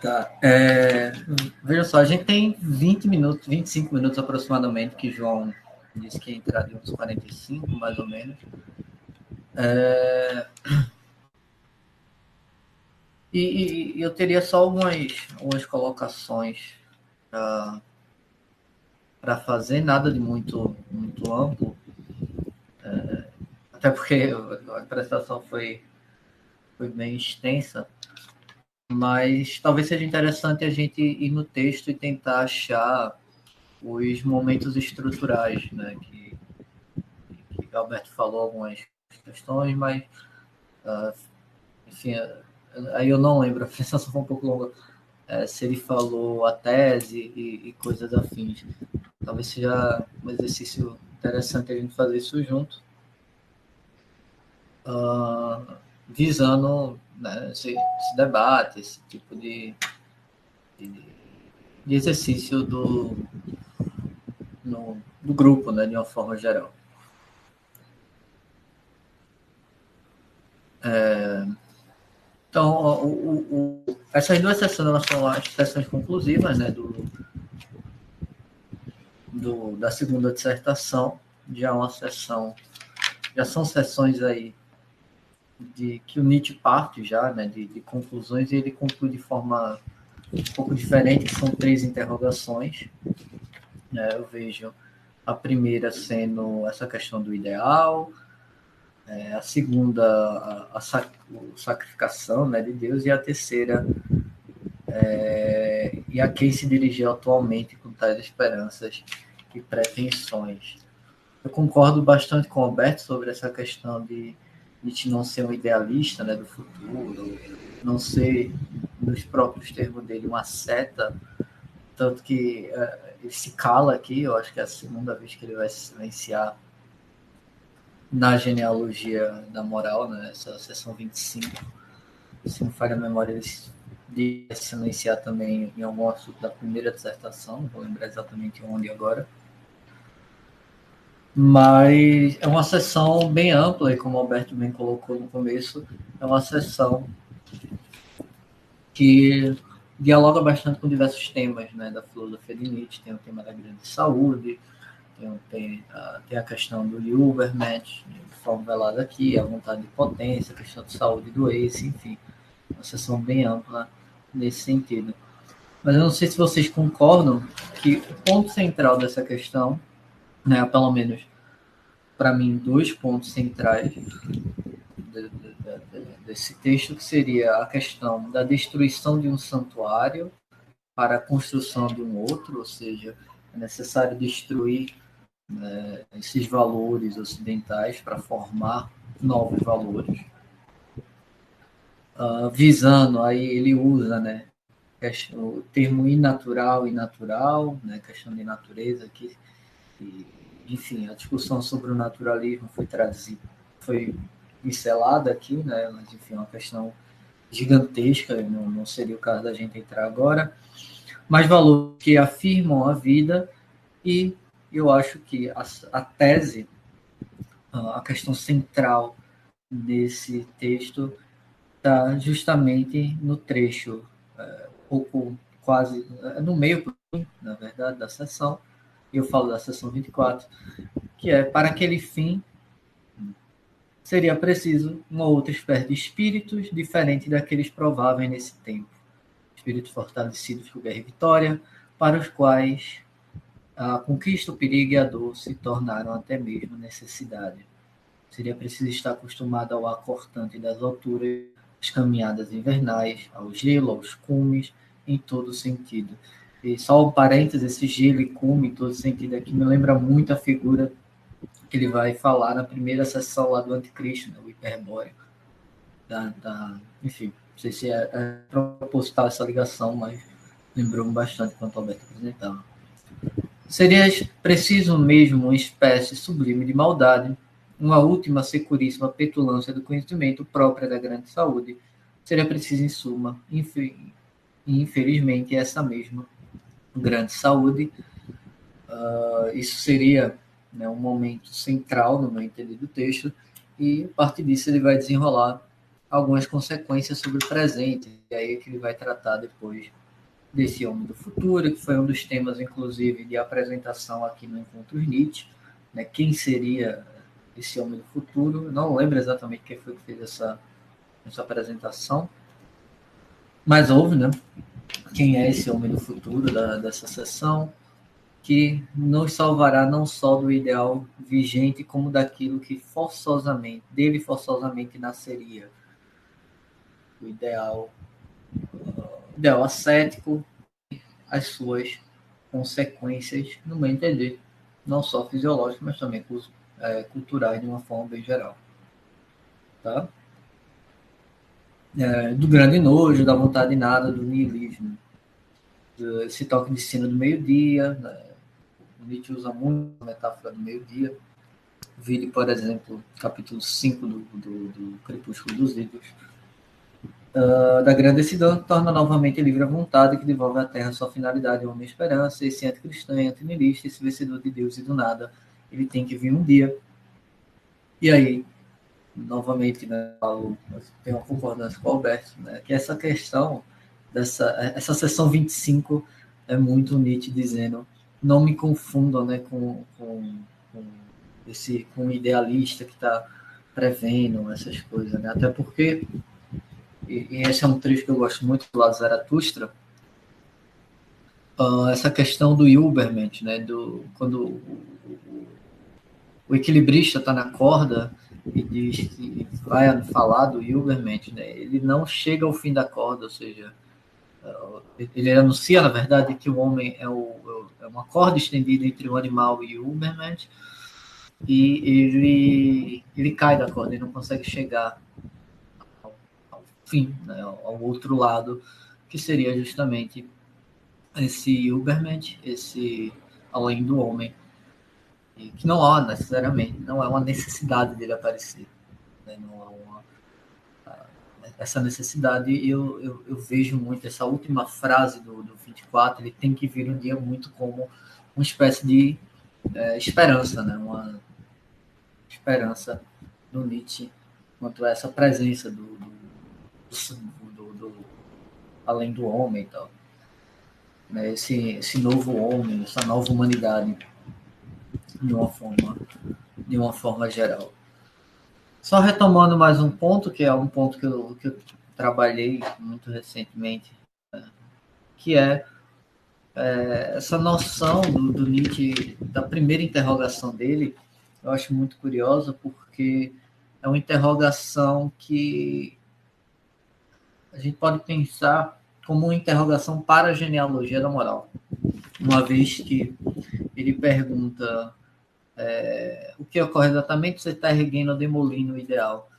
Tá. Veja só, a gente tem 20 minutos, 25 minutos aproximadamente, que João disse que ia entrar de uns 45, mais ou menos. E eu teria só algumas colocações para fazer, nada de muito amplo, até porque a apresentação foi bem extensa, mas talvez seja interessante a gente ir no texto e tentar achar os momentos estruturais, né, que o Alberto falou algumas questões, mas, enfim, aí eu não lembro, a apresentação foi um pouco longa, se ele falou a tese e coisas afins. Talvez seja um exercício interessante a gente fazer isso junto, visando, né, esse debate, esse tipo de exercício do grupo, né, de uma forma geral. Então, essas duas sessões elas são as sessões conclusivas, né, da segunda dissertação. Já uma sessão, já são sessões aí de que o Nietzsche parte já, né, de conclusões, e ele conclui de forma um pouco diferente, que são 3 interrogações. Né, eu vejo a primeira sendo essa questão do ideal, a segunda, a sacrificação, né, de Deus, e a terceira, e a quem se dirigiu atualmente com tais esperanças e pretensões. Eu concordo bastante com o Alberto sobre essa questão de Nietzsche não ser um idealista, né, do futuro, não ser, nos próprios termos dele, uma seta, tanto que ele se cala aqui, eu acho que é a segunda vez que ele vai se silenciar na genealogia da moral, né, essa seção 25, se não falha a memória, ele de se silenciar também em algum assunto da primeira dissertação, não vou lembrar exatamente onde agora. Mas é uma sessão bem ampla, e como o Alberto bem colocou no começo, é uma sessão que dialoga bastante com diversos temas, né, da filosofia de Nietzsche. Tem o tema da grande saúde, tem a questão do Übermensch, de forma velada aqui, a vontade de potência, a questão de saúde do Ace, enfim, uma sessão bem ampla nesse sentido. Mas eu não sei se vocês concordam que o ponto central dessa questão, né, pelo menos para mim, dois pontos centrais desse texto, que seria a questão da destruição de um santuário para a construção de um outro, ou seja, é necessário destruir, né, esses valores ocidentais para formar novos valores. Visando, aí ele usa, né, o termo inatural e natural, né, questão de natureza aqui, enfim, a discussão sobre o naturalismo foi pincelada aqui, né, mas enfim, é uma questão gigantesca, não seria o caso da gente entrar agora, mas valores que afirmam a vida, e eu acho que a tese, a questão central desse texto está justamente no trecho, pouco quase no meio, na verdade, da sessão, e eu falo da sessão 24, que é: para aquele fim seria preciso uma outra espécie de espíritos diferente daqueles prováveis nesse tempo, espíritos fortalecidos por guerra e vitória, para os quais a conquista, o perigo e a dor se tornaram até mesmo necessidade. Seria preciso estar acostumado ao ar cortante das alturas, às caminhadas invernais, ao gelo, aos cumes, em todo sentido. E só um parênteses, esse gelo e cume em todo sentido aqui me lembra muito a figura que ele vai falar na primeira sessão lá do Anticristo, né, o hiperbóreo. Enfim, não sei se é proposital essa ligação, mas lembrou-me bastante quanto o Alberto apresentava. Seria preciso mesmo uma espécie sublime de maldade, uma última securíssima petulância do conhecimento própria da grande saúde. Seria preciso, em suma, infelizmente, essa mesma grande saúde. Isso seria, né, um momento central no meu entender do texto, e a partir disso ele vai desenrolar algumas consequências sobre o presente, e aí é que ele vai tratar depois desse Homem do Futuro, que foi um dos temas, inclusive, de apresentação aqui no Encontros Nietzsche, né? Quem seria esse Homem do Futuro? Eu não lembro exatamente quem foi que fez essa apresentação, mas houve, né? Quem é esse Homem do Futuro dessa sessão, que nos salvará não só do ideal vigente, como daquilo que forçosamente nasceria. O ideal ascético, as suas consequências, no meu entender, não só fisiológicas, mas também culturais, de uma forma bem geral. Tá? Do grande nojo, da vontade de nada, do niilismo, esse toque de sino do meio-dia, né? Nietzsche usa muito a metáfora do meio-dia. Vide, por exemplo, capítulo 5 do Crepúsculo dos Ídolos. Da grande decisão, torna novamente livre a vontade, que devolve à terra sua finalidade, homem e esperança, esse anticristão e antinilista, esse vencedor de Deus e do nada, ele tem que vir um dia. E aí, novamente, né, eu tenho uma concordância com o Alberto, né, que essa questão, essa sessão 25 é muito Nietzsche dizendo: não me confundam, né, com o idealista que está prevendo essas coisas, né, até porque, e esse é um trecho que eu gosto muito do lado Zaratustra, essa questão do Übermensch, né, quando o equilibrista está na corda e diz que vai falar do Übermensch, né, ele não chega ao fim da corda, ou seja, ele anuncia, na verdade, que o homem é uma corda estendida entre o animal e o Übermensch, e ele cai da corda, ele não consegue chegar ao fim, né, ao outro lado, que seria justamente esse Übermensch, esse além do homem, e que não há necessariamente, não é uma necessidade dele aparecer, né? Não há essa necessidade. Eu vejo muito essa última frase do 24, ele tem que vir um dia muito como uma espécie de esperança, né? Uma esperança do Nietzsche quanto a essa presença do além do homem e tal. Né? Esse novo homem, essa nova humanidade, de uma forma geral. Só retomando mais um ponto, que é um ponto que eu trabalhei muito recentemente, que essa noção do Nietzsche, da primeira interrogação dele, eu acho muito curiosa, porque é uma interrogação que a gente pode pensar como uma interrogação para a genealogia da moral. Uma vez que ele pergunta o que ocorre exatamente, você está erguendo ou demolindo o ideal.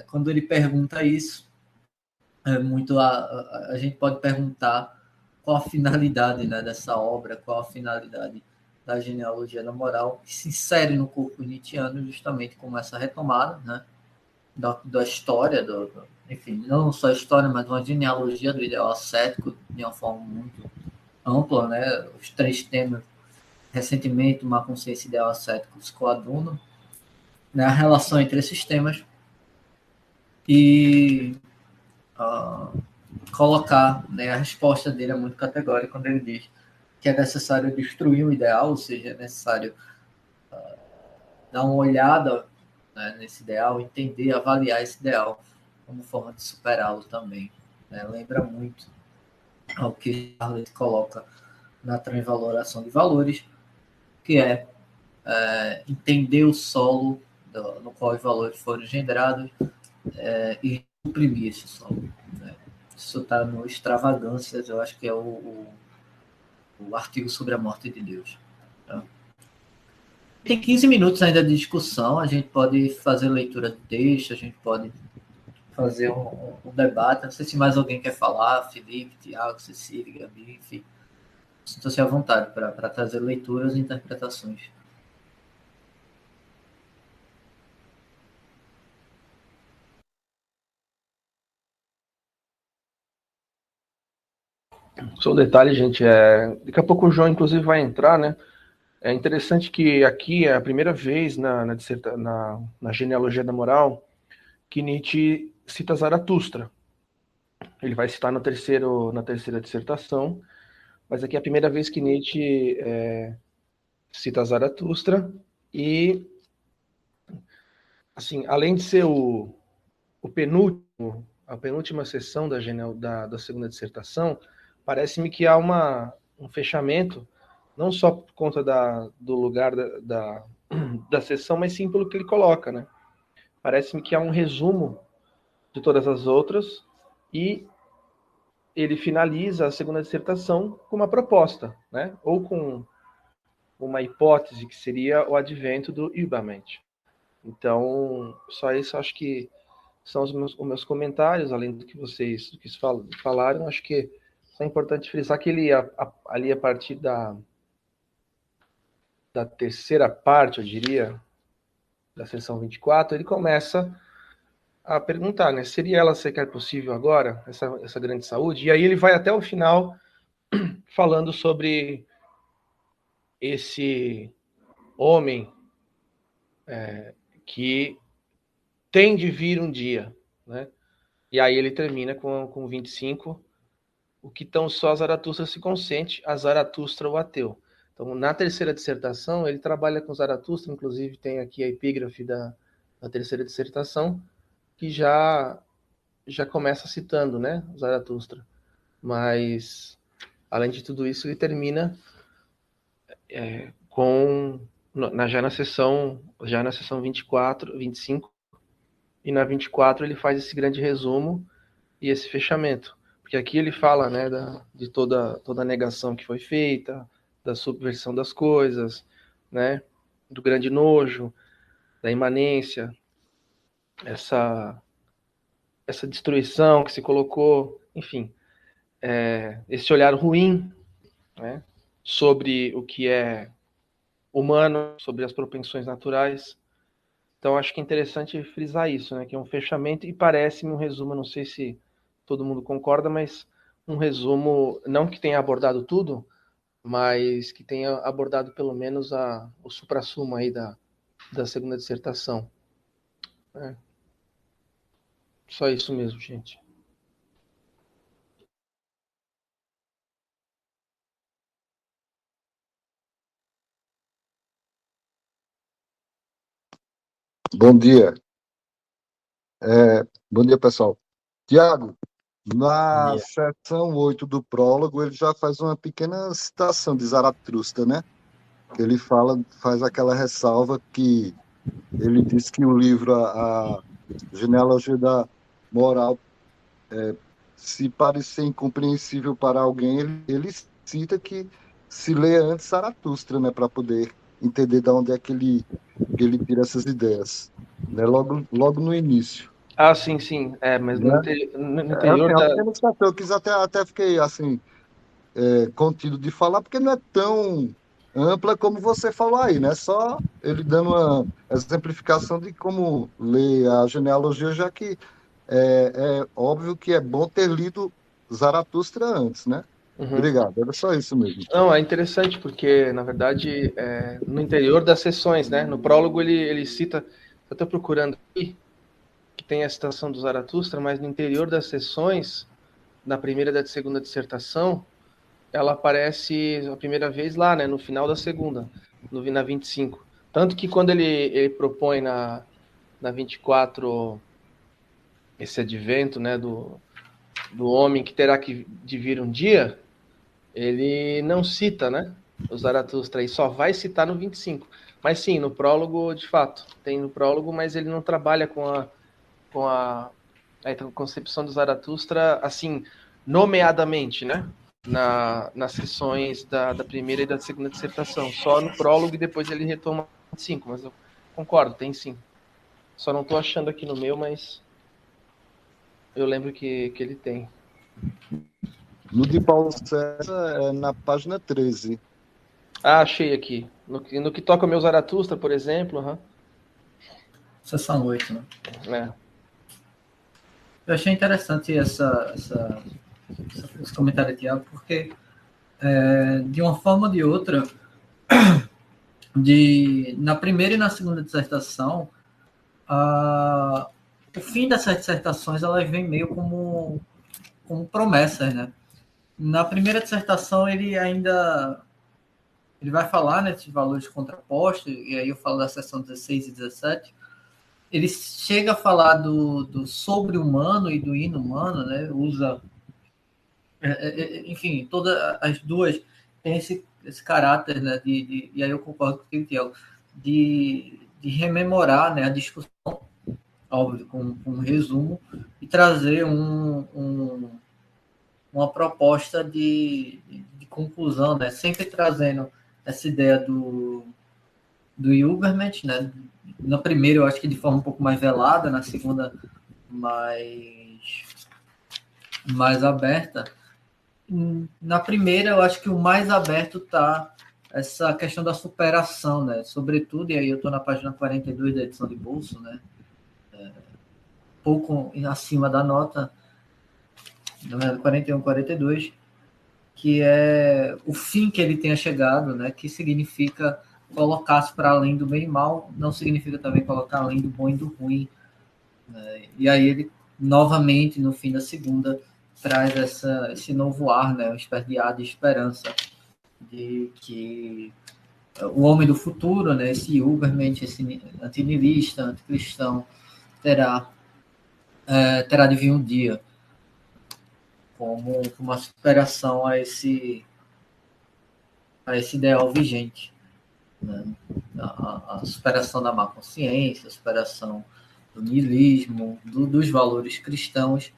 Quando ele pergunta isso, a gente pode perguntar qual a finalidade, né, dessa obra, qual a finalidade da genealogia da moral, que se insere no corpo nietzschiano justamente como essa retomada, né, da história, enfim, não só a história, mas uma genealogia do ideal ascético de uma forma muito ampla, né, os três temas, recentemente, uma consciência ideal ascético se coadunam, né, a relação entre esses temas e colocar, né, a resposta dele é muito categórica quando ele diz que é necessário destruir o ideal, ou seja, é necessário dar uma olhada, né, nesse ideal, entender, avaliar esse ideal como forma de superá-lo também. Né? Lembra muito ao que Charles coloca na transvaloração de valores, que entender o solo no qual os valores foram generados e suprimir esse solo. Né? Isso está no Extravagâncias, eu acho que é o artigo sobre a morte de Deus. Tá? Tem 15 minutos ainda de discussão, a gente pode fazer leitura de texto, a gente pode fazer um debate. Não sei se mais alguém quer falar, Felipe, Tiago, Cecília, Gabi, enfim. Sinta-se à vontade para trazer leituras e interpretações. Só um detalhe, gente, daqui a pouco o João, inclusive, vai entrar, né? É interessante que aqui é a primeira vez na genealogia da moral que Nietzsche cita Zaratustra. Ele vai citar na terceira dissertação, mas aqui é a primeira vez que Nietzsche cita Zaratustra e, assim, além de ser o penúltimo, a penúltima sessão da segunda dissertação, parece-me que há um fechamento, não só por conta do lugar da sessão, mas sim pelo que ele coloca, né? Parece-me que há um resumo de todas as outras e ele finaliza a segunda dissertação com uma proposta, né? Ou com uma hipótese que seria o advento do Übermensch. Então, só isso acho que são os meus comentários, além do que vocês falaram. Acho que é importante frisar que ele, ali a partir da terceira parte, eu diria, da seção 24, ele começa a perguntar, né? Seria ela sequer possível agora, essa grande saúde? E aí ele vai até o final falando sobre esse homem que tem de vir um dia, né? E aí ele termina com 25, o que tão só Zaratustra se consente, a Zaratustra o ateu. Então, na terceira dissertação, ele trabalha com Zaratustra, inclusive tem aqui a epígrafe da terceira dissertação, que já começa citando, né, Zaratustra. Mas, além de tudo isso, ele termina já na sessão 24, 25, e na 24 ele faz esse grande resumo e esse fechamento. Porque aqui ele fala, né, de toda a negação que foi feita, da subversão das coisas, né, do grande nojo, da imanência, essa destruição que se colocou, enfim, esse olhar ruim, né, sobre o que é humano, sobre as propensões naturais. Então, acho que é interessante frisar isso, né, que é um fechamento e parece-me um resumo, não sei se todo mundo concorda, mas um resumo, não que tenha abordado tudo, mas que tenha abordado pelo menos o suprassumo aí da segunda dissertação. Só isso mesmo, gente. Bom dia. Bom dia, pessoal. Tiago, na seção 8 do prólogo, ele já faz uma pequena citação de Zaratustra, né? Que ele faz aquela ressalva que ele diz que o livro, a Genealogia da Moral, se parecer incompreensível para alguém, ele cita que se lê antes Zaratustra, né? Para poder entender de onde é que ele tira essas ideias, né? Logo no início. Ah, sim, sim. Mas no interior Assim, a da... pequena citação, eu quis até fiquei assim, contido de falar, porque não é tão ampla como você falou aí, né? Só ele dando uma exemplificação de como ler a genealogia, já que é óbvio que é bom ter lido Zaratustra antes, né? Obrigado, era só isso mesmo. Não, é interessante porque, na verdade, no interior das sessões, né? No prólogo ele cita, estou procurando aqui, que tem a citação do Zaratustra, mas no interior das sessões, na primeira e da segunda dissertação, ela aparece a primeira vez lá, né? No final da segunda, na 25. Tanto que quando ele propõe na 24 esse advento, né? Do homem que terá que de vir um dia, ele não cita, né? O Zaratustra, e só vai citar no 25. Mas sim, no prólogo, de fato, tem no prólogo, mas ele não trabalha com a concepção do Zaratustra, assim, nomeadamente, né? Nas sessões da primeira e da segunda dissertação. Só no prólogo e depois ele retoma o 25, mas eu concordo, tem sim. Só não estou achando aqui no meu, mas eu lembro que ele tem. No de Paulo César, é na página 13. Ah, achei aqui. No que toca o meu Zaratustra, por exemplo. Seção 8, né? É. Eu achei interessante esse comentário, Tiago, porque de uma forma ou de outra, na primeira e na segunda dissertação, o fim dessas dissertações elas vêm meio como promessas, né? Na primeira dissertação ele vai falar, né, desses valores contrapostos, e aí eu falo da seção 16 e 17. Ele chega a falar do sobre-humano e do inumano, né? Usa, enfim, todas as duas têm esse caráter, né? E aí eu concordo com o Tiago, de rememorar, né, a discussão, óbvio, com um resumo, e trazer uma proposta de conclusão, né? Sempre trazendo essa ideia do Hilbert, né? Na primeira eu acho que de forma um pouco mais velada, na segunda mais aberta. Na primeira eu acho que o mais aberto está essa questão da superação, né? Sobretudo, e aí eu estou na página 42 da edição de bolso, né? Pouco acima da nota, 41, 42, que é o fim que ele tenha chegado, né? Que significa colocar-se para além do bem e mal, não significa também colocar além do bom e do ruim, né? E aí ele, novamente, no fim da segunda, traz esse novo ar, né? Uma espécie de ar de esperança, de que o homem do futuro, né? Esse Ubermensch, esse antinilista, anticristão, terá de vir um dia como uma superação a esse ideal vigente, né? A superação da má consciência, a superação do niilismo, dos valores cristãos.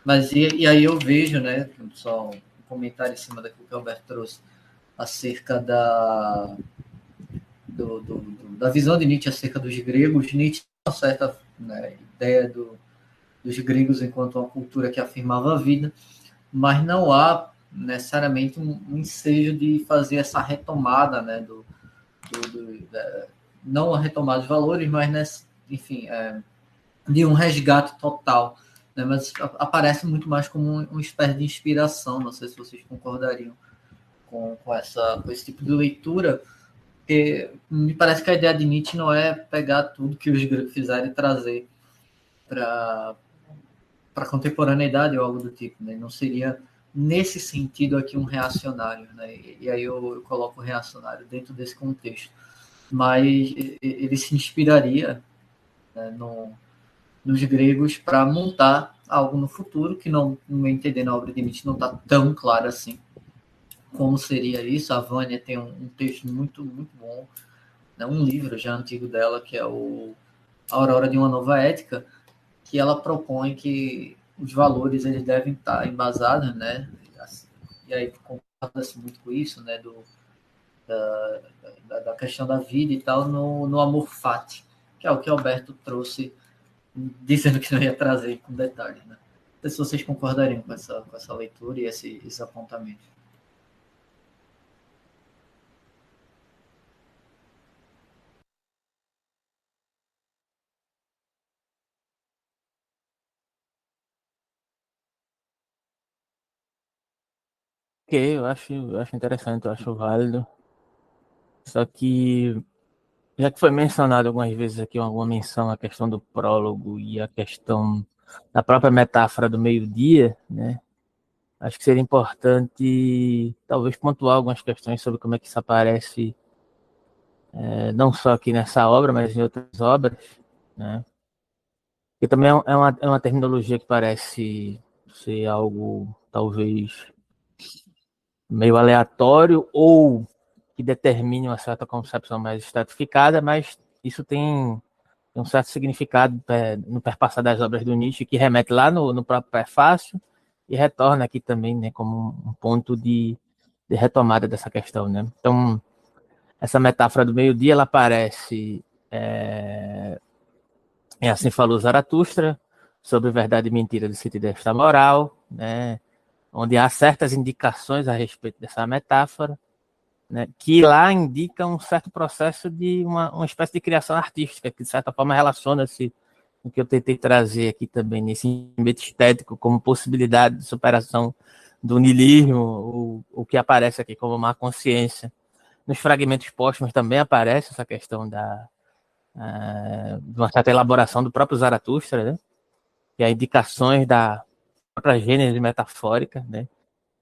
Mas e aí eu vejo, né, só um comentário em cima daquilo que o Alberto trouxe, acerca da visão de Nietzsche acerca dos gregos. Nietzsche tem uma certa, né, ideia dos gregos enquanto uma cultura que afirmava a vida, mas não há necessariamente um ensejo de fazer essa retomada, né, não a retomada dos valores, mas, enfim, de um resgate total, né, mas aparece muito mais como uma espécie de inspiração. Não sei se vocês concordariam com esse tipo de leitura, porque me parece que a ideia de Nietzsche não é pegar tudo que os gregos fizeram e trazer para a contemporaneidade ou algo do tipo, né? Não seria nesse sentido aqui um reacionário, né? E aí eu coloco o reacionário dentro desse contexto, mas ele se inspiraria né, nos gregos para montar algo no futuro, que não, no meu entender, na obra de Nietzsche não está tão claro assim como seria isso. A Vânia tem um texto muito, muito bom, né, um livro já antigo dela, que é o A Aurora de uma Nova Ética, que ela propõe que os valores eles devem estar embasados, né? E aí concorda-se muito com isso, né? Da questão da vida e tal, no amor fati, que é o que Alberto trouxe, dizendo que não ia trazer com detalhes, né? Não sei se vocês concordariam com essa leitura e esses apontamentos. Ok, eu acho interessante, eu acho válido. Só que, já que foi mencionado algumas vezes aqui, alguma menção à questão do prólogo e a questão da própria metáfora do meio-dia, né? Acho que seria importante, talvez, pontuar algumas questões sobre como é que isso aparece, não só aqui nessa obra, mas em outras obras, né? Que também é uma terminologia que parece ser algo, talvez, meio aleatório ou que determine uma certa concepção mais estratificada, mas isso tem um certo significado no perpassar das obras do Nietzsche, que remete lá no próprio prefácio e retorna aqui também, né, como um ponto de retomada dessa questão, né? Então, essa metáfora do meio-dia, ela aparece em Assim Falou Zaratustra, sobre verdade e mentira do sentido desta moral, né, onde há certas indicações a respeito dessa metáfora, né, que lá indica um certo processo de uma espécie de criação artística, que de certa forma relaciona-se com o que eu tentei trazer aqui também, nesse ambiente estético, como possibilidade de superação do niilismo, o que aparece aqui como má consciência. Nos fragmentos póstumos também aparece essa questão de uma certa elaboração do próprio Zaratustra, né? Que há indicações da própria gênese metafórica, né?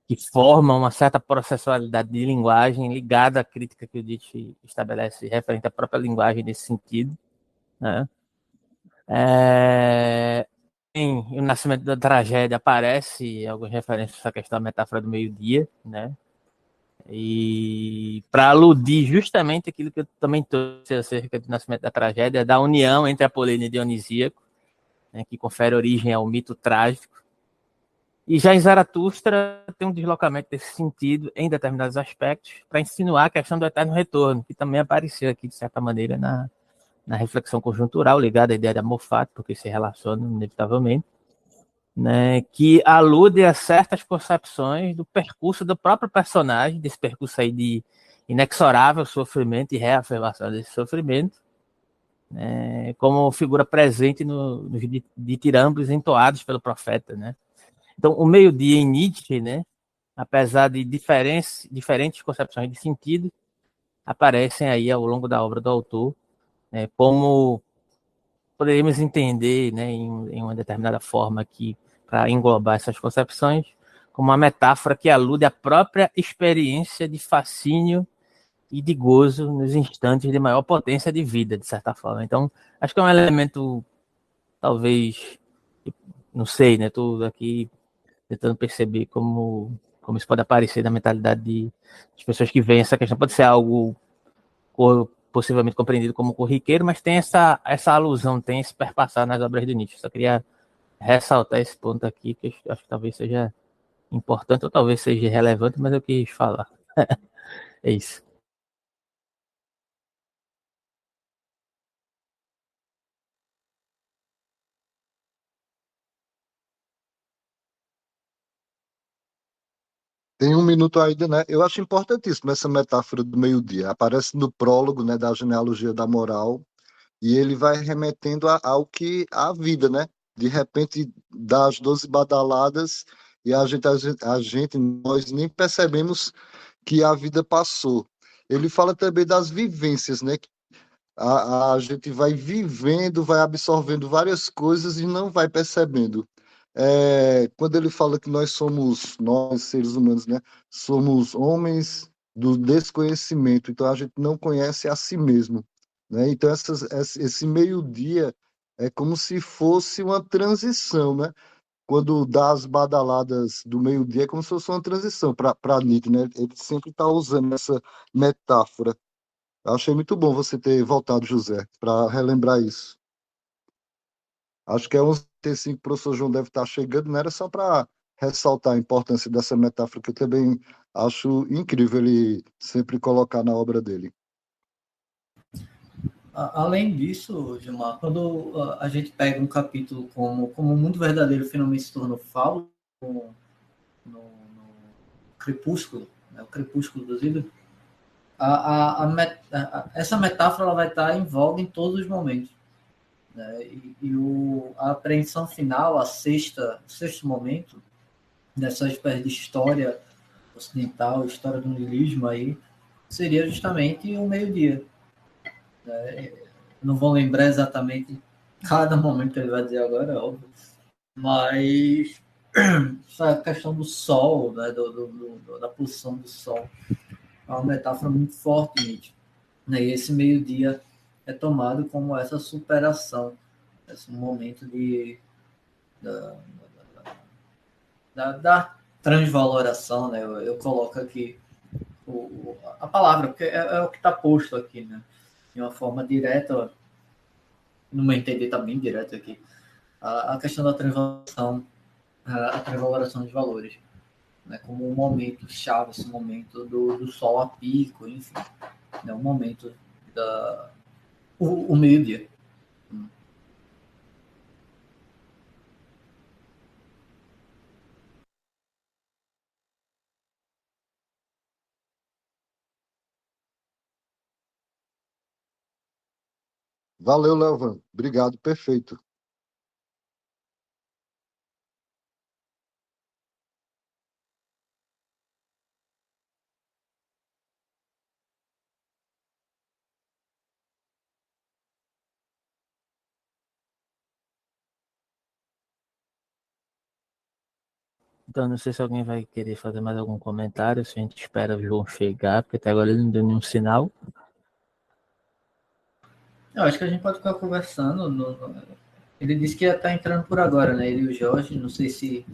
Que formam uma certa processualidade de linguagem ligada à crítica que o Nietzsche estabelece referente à própria linguagem nesse sentido, né? Em O Nascimento da Tragédia aparece algumas referências a essa questão da metáfora do meio-dia, né? E para aludir justamente aquilo que eu também trouxe acerca do Nascimento da Tragédia, da união entre Apolíneo e Dionisíaco, né, que confere origem ao mito trágico. E já em Zaratustra tem um deslocamento desse sentido em determinados aspectos para insinuar a questão do eterno retorno, que também apareceu aqui, de certa maneira, na reflexão conjuntural ligada à ideia de amor fati, porque se relaciona inevitavelmente, né, que alude a certas concepções do percurso do próprio personagem, desse percurso aí de inexorável sofrimento e reafirmação desse sofrimento, né, como figura presente nos ditirambos entoados pelo profeta, né? Então, o meio-dia em Nietzsche, né, apesar de diferentes concepções de sentido, aparecem aí ao longo da obra do autor, né, como poderíamos entender, né, em uma determinada forma aqui, para englobar essas concepções, como uma metáfora que alude à própria experiência de fascínio e de gozo nos instantes de maior potência de vida, de certa forma. Então, acho que é um elemento, talvez, não sei, né, estou aqui tentando perceber como isso pode aparecer na mentalidade de pessoas que veem essa questão. Pode ser algo possivelmente compreendido como corriqueiro, mas tem essa alusão, tem esse perpassar nas obras de Nietzsche. Só queria ressaltar esse ponto aqui, que eu acho que talvez seja importante, ou talvez seja relevante, mas eu quis falar. É isso. Tem um minuto ainda, né? Eu acho importantíssimo essa metáfora do meio-dia. Aparece no prólogo, né, da genealogia da moral, e ele vai remetendo ao que a vida, né? De repente, dá as 12 badaladas e nós nem percebemos que a vida passou. Ele fala também das vivências, né? A gente vai vivendo, vai absorvendo várias coisas e não vai percebendo. Quando ele fala que nós seres humanos, né, somos homens do desconhecimento, então a gente não conhece a si mesmo, né? Então esse meio-dia é como se fosse uma transição, né? Quando dá as badaladas do meio-dia, é como se fosse uma transição para Nietzsche, né? Ele sempre está usando essa metáfora. Eu achei muito bom você ter voltado, José, para relembrar isso. Acho que é 11h35, o professor João deve estar chegando, não era só para ressaltar a importância dessa metáfora, que eu também acho incrível ele sempre colocar na obra dele. Além disso, Gilmar, quando a gente pega um capítulo como o Mundo Verdadeiro finalmente se tornou falo, no Crepúsculo, né, o Crepúsculo dos Ídolos, essa metáfora ela vai estar em voga em todos os momentos. Né? A apreensão final, o sexto momento, dessa espécie de história ocidental, história do niilismo aí, seria justamente o meio-dia. Né? Não vou lembrar exatamente cada momento que ele vai dizer agora, é óbvio, mas essa questão do sol, né? Da posição do sol, é uma metáfora muito forte, Nietzsche. Né? E esse meio-dia é tomado como essa superação, esse momento da, da transvaloração, né? Eu coloco aqui a palavra, porque é o que está posto aqui, né? De uma forma direta, no meu entender está bem direto aqui, a questão da transvaloração, a transvaloração de valores, né? Como um momento chave, esse momento do sol a pico, enfim, né? Um momento o meio-dia. Valeu, Leovan. Obrigado, perfeito. Então, não sei se alguém vai querer fazer mais algum comentário, se a gente espera o João chegar, porque até agora ele não deu nenhum sinal. Eu acho que a gente pode ficar conversando. Ele disse que ia estar entrando por agora, né? Ele e o Jorge, não sei se.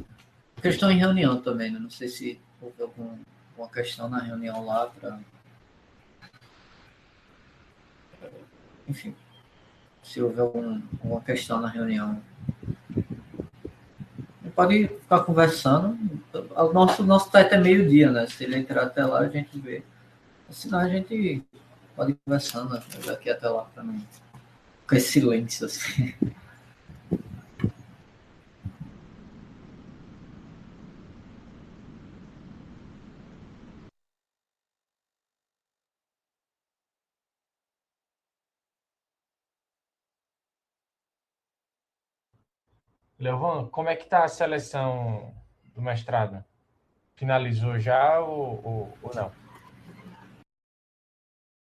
Porque eles estão em reunião também, né? Não sei se houve alguma questão na reunião lá para. Enfim, se houve alguma questão na reunião. Ele pode ficar conversando. Nosso teto é meio-dia, né? Se ele entrar até lá, a gente vê. Senão a gente pode ir conversando, né? Daqui até lá para não ficar esse silêncio assim. Leovan, como é que está a seleção do mestrado? Finalizou já ou não?